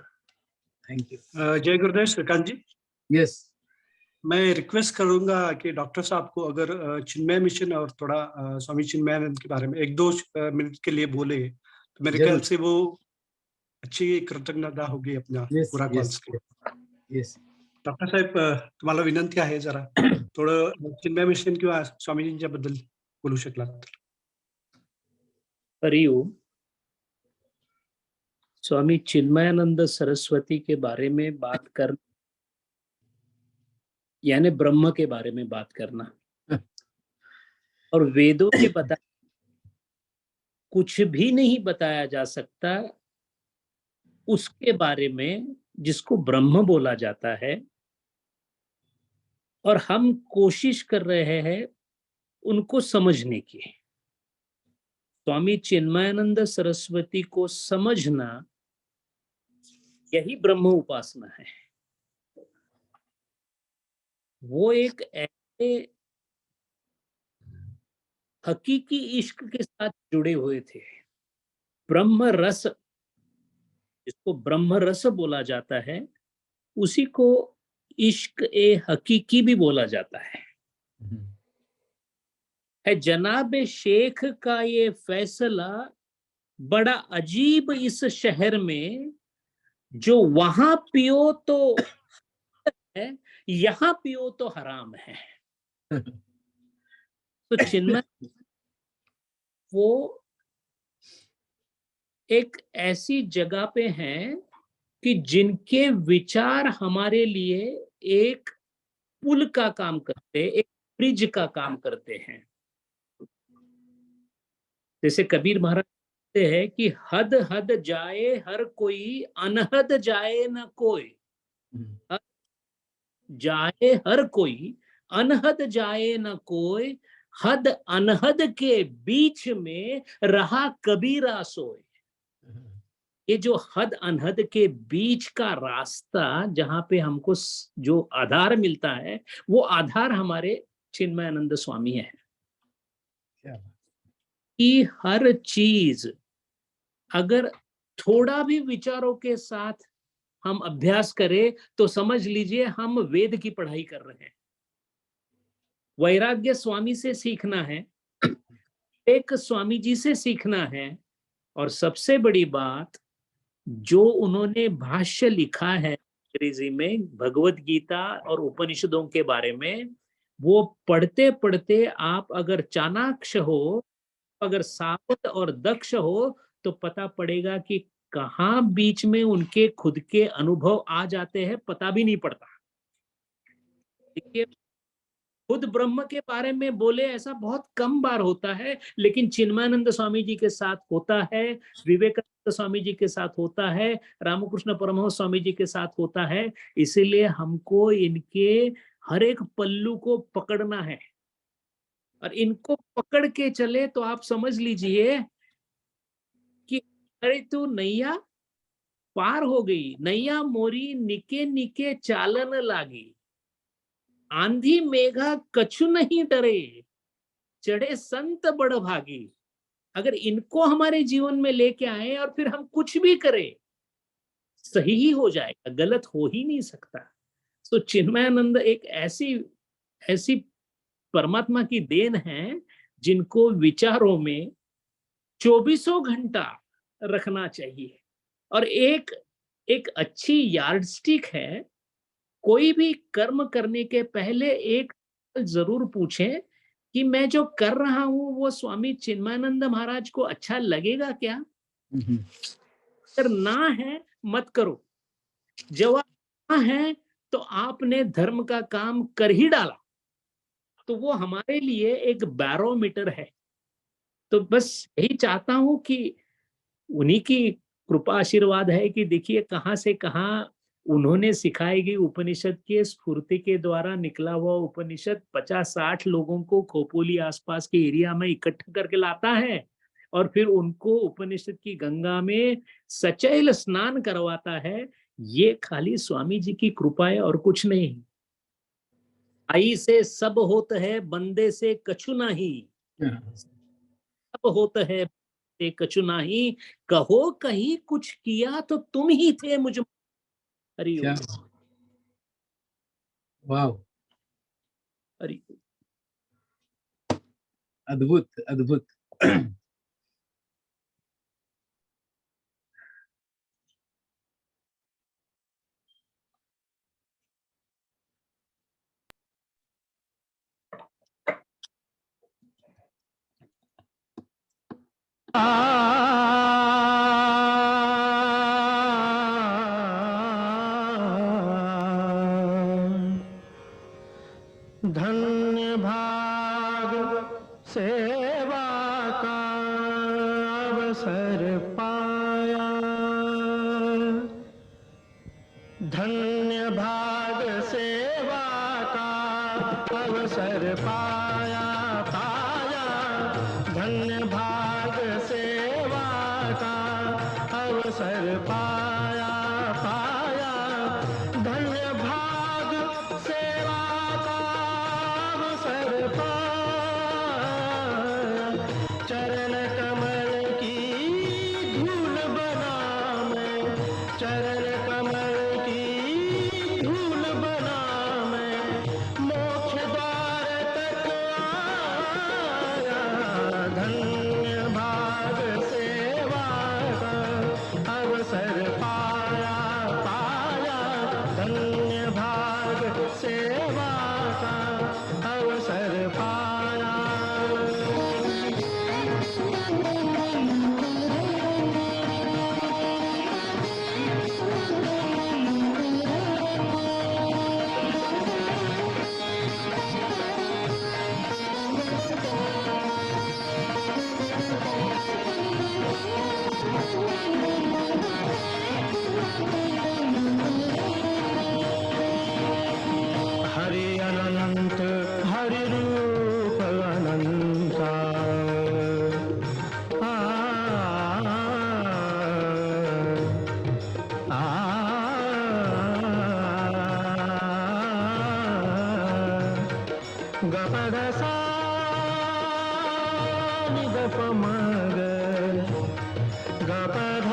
Thank you. जय गुरुदेव श्रीकांत जी. यस. मैं रिक्वेस्ट करूंगा कि डॉक्टर साहब को अगर चिन्मय मिशन और थोड़ा स्वामी चिन्मयानंद के बारे में 1-2 मिनट के लिए बोले तो मेरे ख्याल से वो अच्छी कृतज्ञता होगी अपना पूरा कॉल्स के. यस. डॉक्टर साहेब तुम्हाला विनंती आहे जरा थोडं चिन्मय मिशन किंवा स्वामीजींच्या बद्दल बोलू शकलात तर. हरिओम. स्वामी चिन्मयानंद सरस्वती के बारे में बात कर यानी ब्रह्म के बारे में बात करना और वेदों के बता कुछ भी नहीं बताया जा सकता उसके बारे में जिसको ब्रह्म बोला जाता है और हम कोशिश कर रहे हैं उनको समझने की. स्वामी चिन्मयानंद सरस्वती को समझना यही ब्रह्म उपासना है. वो एक ऐसे हकीकी इश्क के साथ जुड़े हुए थे. ब्रह्म रस, जिसको ब्रह्म रस बोला जाता है, उसी को इश्क ए हकीकी भी बोला जाता है. जनाब शेख का ये फैसला बड़ा अजीब इस शहर में, जो वहां पियो तो है, यहाँ पियो तो हराम है. तो चिन्मय वो एक ऐसी जगह पे हैं कि जिनके विचार हमारे लिए एक पुल का काम करते, एक ब्रिज का काम करते हैं. जैसे कबीर महाराज कहते हैं कि हद हद जाए हर कोई, अनहद जाए न कोई. हद जाए हर कोई, अनहद जाए न कोई, हद अनहद के बीच में रहा कबीरा सोए. ये जो हद अनहद के बीच का रास्ता जहां पे हमको जो आधार मिलता है, वो आधार हमारे चिन्मयानंद स्वामी है. कि हर चीज अगर थोड़ा भी विचारों के साथ हम अभ्यास करें तो समझ लीजिए हम वेद की पढ़ाई कर रहे हैं. वैराग्य स्वामी से सीखना है, एक स्वामी जी से सीखना है, और सबसे बड़ी बात जो उन्होंने भाष्य लिखा है अंग्रेजी में भगवत गीता और उपनिषदों के बारे में, वो पढ़ते पढ़ते आप अगर चाणाक्ष हो, अगर सावध और दक्ष हो, तो पता पड़ेगा कि कहाँ बीच में उनके खुद के अनुभव आ जाते हैं, पता भी नहीं पड़ता. देखिए, खुद ब्रह्म के बारे में बोले ऐसा बहुत कम बार होता है, लेकिन चिन्मयानंद स्वामी जी के साथ होता है, विवेकानंद स्वामी जी के साथ होता है, रामकृष्ण परमहंस स्वामी जी के साथ होता है. इसीलिए हमको इनके हर एक पल्लू को पकड़ना है, और इनको पकड़ के चले तो आप समझ लीजिए कि अरे तू नैया पार हो गई, नैया मोरी निके निके चालन लागी, आंधी मेघा कछु नहीं डरे, चढ़े संत बड़ भागी. अगर इनको हमारे जीवन में लेके आए और फिर हम कुछ भी करें, सही ही हो जाएगा, गलत हो ही नहीं सकता. तो चिन्मयानंद एक ऐसी परमात्मा की देन है जिनको विचारों में 24 घंटा रखना चाहिए. और एक अच्छी यार्डस्टिक है, कोई भी कर्म करने के पहले एक जरूर पूछें कि मैं जो कर रहा हूं वो स्वामी चिन्मयानंद महाराज को अच्छा लगेगा क्या. अगर ना है मत करो, जवाब ना है तो आपने धर्म का काम कर ही डाला. तो वो हमारे लिए एक बैरोमीटर है। तो बस यही चाहता हूं कि उन्हीं की कृपा आशीर्वाद है कि देखिए कहाँ से कहाँ उन्होंने सिखाई गई उपनिषद के स्फूर्ति के द्वारा निकला हुआ उपनिषद 50-60 लोगों को खोपोली आसपास के एरिया में इकट्ठा करके लाता है और फिर उनको उपनिषद की गंगा में सचैल स्नान करवाता है। ये खाली स्वामी जी की कृपा है और कुछ नहीं। आई से सब होत है, बंदे से कछु नहीं। सब होत है से कछु नहीं, कहो कहीं कुछ किया तो तुम ही थे मुझ। हरि क्या ओम। वाह, हरि अद्भुत अद्भुत। धन्य भाग सेवा का अवसर पाया, धन्य भाग सेवा का अवसर पाया पाया, धन्य भाग सेवा का अवसर पाया पाया, धन्य भाग सेवा का अवसर पाया, चरण कमल की धूल बना मैं, चरण कमल की धूल बना मैं, मोक्ष द्वार तक आया, धन्य भाग सेवा का अवसर पाया पाया, धन्य भाग सेवा का अवसर पाया। हरि अनंत हरि रूप अनंता, आ, आ, गपद सा नि गप मग, गपध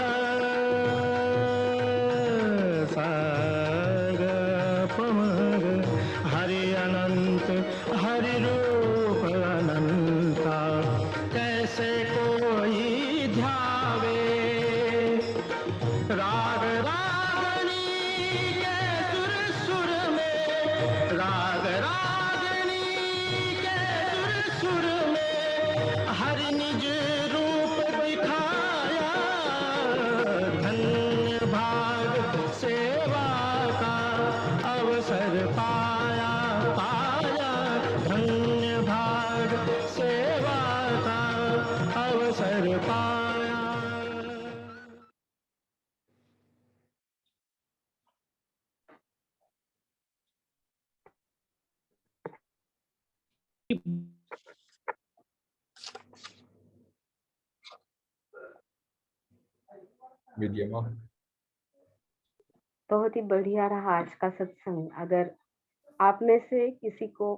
सा गप मग, हरि अनंत हरि रूप अनंता, कैसे कोई ध्यावे राग रागनी के सुर सुर में, राग रागनी के सुर सुर में, हरि निज रूप दिखाया, धन्य भाग सेवा का अवसर पाया पाया, धन्य भाग सेवा का अवसर पाया। विद्यमा बहुत ही बढ़िया रहा आज का सत्संग। अगर आप में से किसी को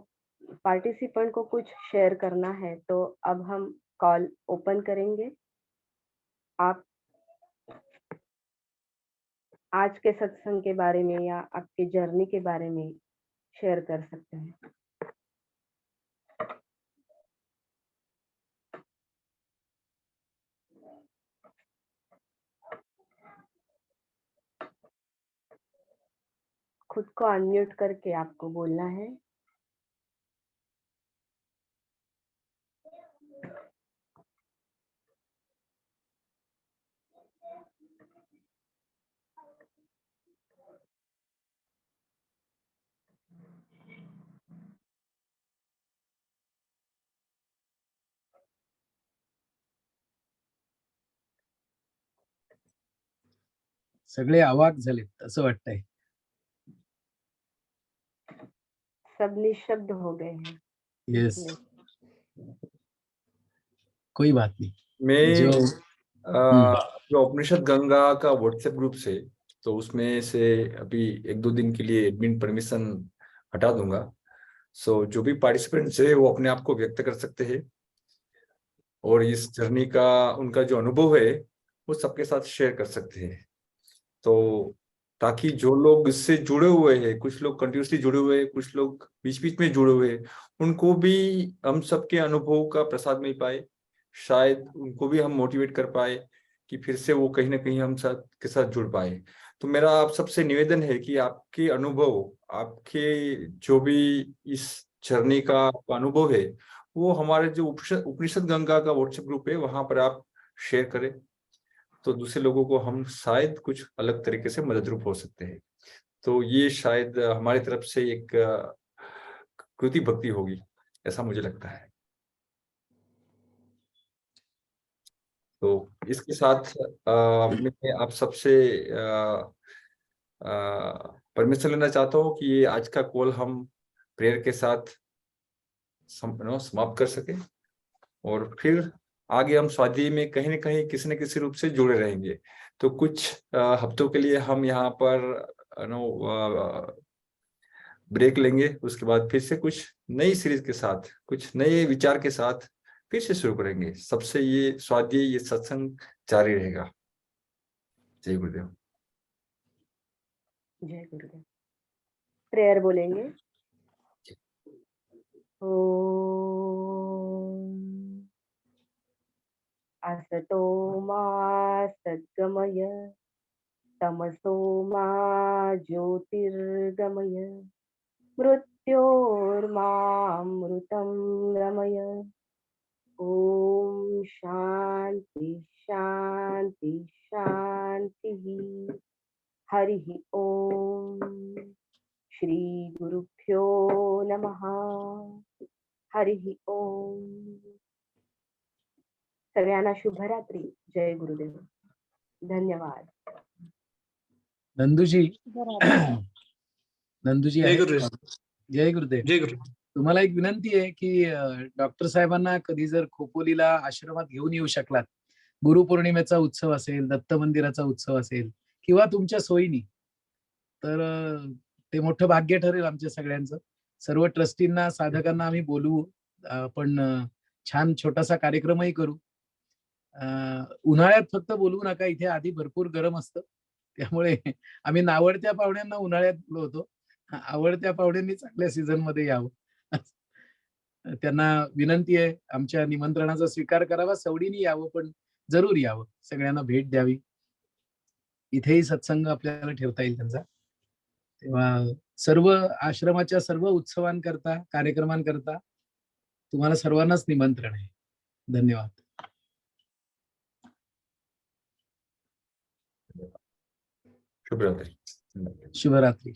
पार्टिसिपेंट को कुछ शेयर करना है तो अब हम कॉल ओपन करेंगे। आप आज के सत्संग के बारे में या आपके जर्नी के बारे में शेयर कर सकते हैं। खुद को अनम्यूट करके आपको बोलना है। सगळे अवाक झालेत असं वाटतंय. सब निशब्द हो गए हैं. येस, कोई बात नहीं. मैं जो जो उपनिषद गंगा का व्हाट्सएप ग्रुप से, तो उसमें से अभी 1-2 दिन के लिए एडमिन परमिशन हटा दूंगा. सो जो भी पार्टिसिपेंट्स है वो अपने आप को व्यक्त कर सकते हैं और इस जर्नी का उनका जो अनुभव है वो सबके साथ शेयर कर सकते हैं. तो ताकि जो लोग इससे जुड़े हुए हैं, कुछ लोग कंटिन्यूसली जुड़े हुए हैं, कुछ लोग बीच बीच में जुड़े हुए हैं, उनको भी हम सबके अनुभव का प्रसाद मिल पाए, शायद उनको भी हम मोटिवेट कर पाए कि फिर से वो कहीं ना कहीं हम साथ के साथ जुड़ पाए. तो मेरा आप सबसे निवेदन है कि आपके अनुभव, आपके जो भी इस जर्नी का अनुभव है वो हमारे जो उपनिषद गंगा का व्हाट्सएप ग्रुप है वहां पर आप शेयर करें, तो दूसरे लोगों को हम शायद कुछ अलग तरीके से मददरूप हो सकते हैं. तो ये शायद हमारी तरफ से एक कृति भक्ति होगी, ऐसा मुझे लगता है. तो इसके साथ मैं आप सबसे परमिशन लेना चाहता हूँ कि ये आज का कॉल हम प्रेयर के साथ समाप्त कर सके और फिर आगे हम स्वाध्याय में कहीं ना कहीं किसी न किसी रूप से जुड़े रहेंगे. तो कुछ हफ्तों के लिए हम यहाँ पर ब्रेक लेंगे, उसके बाद फिर से कुछ नई सीरीज के साथ, कुछ नए विचार के साथ फिर से शुरू करेंगे. सबसे ये स्वाध्याय, ये सत्संग जारी रहेगा. जय गुरुदेव. जय गुरुदेव. प्रेयर बोलेंगे. ओम असतो मा सद्गमय तमसो मा ज्योतिर्गमय मृत्योर्मामृतं गमय. ओम शांति शांति शांति. हरिः ओम. श्री गुरुभ्यो नमः. हरिः ओम. सगळ्यांना शुभरात्री. जय गुरुदेव. धन्यवाद. नंदूजी, नंदूजी जय आहेत गुरुदेव. का? जय गुरुदेव. जय गुरुदेव. तुम्हाला एक विनंती आहे की डॉक्टर साहेबांना कधी जर खोपोलीला आश्रमात घेऊन येऊ शकलात, गुरुपौर्णिमेचा उत्सव असेल, दत्त मंदिराचा उत्सव असेल किंवा तुमच्या सोयीनी, तर ते मोठं भाग्य ठरेल आमच्या सगळ्यांचं. सर्व ट्रस्टींना, साधकांना आम्ही बोलवू, पण छान छोटासा कार्यक्रमही करू. उन्हाळ्यात फक्त बोलवू नका, इथे आधी भरपूर गरम असतं, त्यामुळे आम्ही नावडत्या पाहुण्यांना उन्हाळ्यात बोलवतो. आवडत्या पाहुण्यांनी चांगल्या सीझन मध्ये यावं. त्यांना विनंती आहे आमच्या निमंत्रणाचा स्वीकार करावा, सवडीने यावं, पण जरूर यावं, सगळ्यांना भेट द्यावी. इथेही सत्संग आपल्याला ठेवता येईल त्यांचा. तेव्हा सर्व आश्रमाच्या सर्व उत्सवांकरता, कार्यक्रमांकरता तुम्हाला सर्वांनाच निमंत्रण आहे. धन्यवाद. शुभरात्री. शुभरात्री.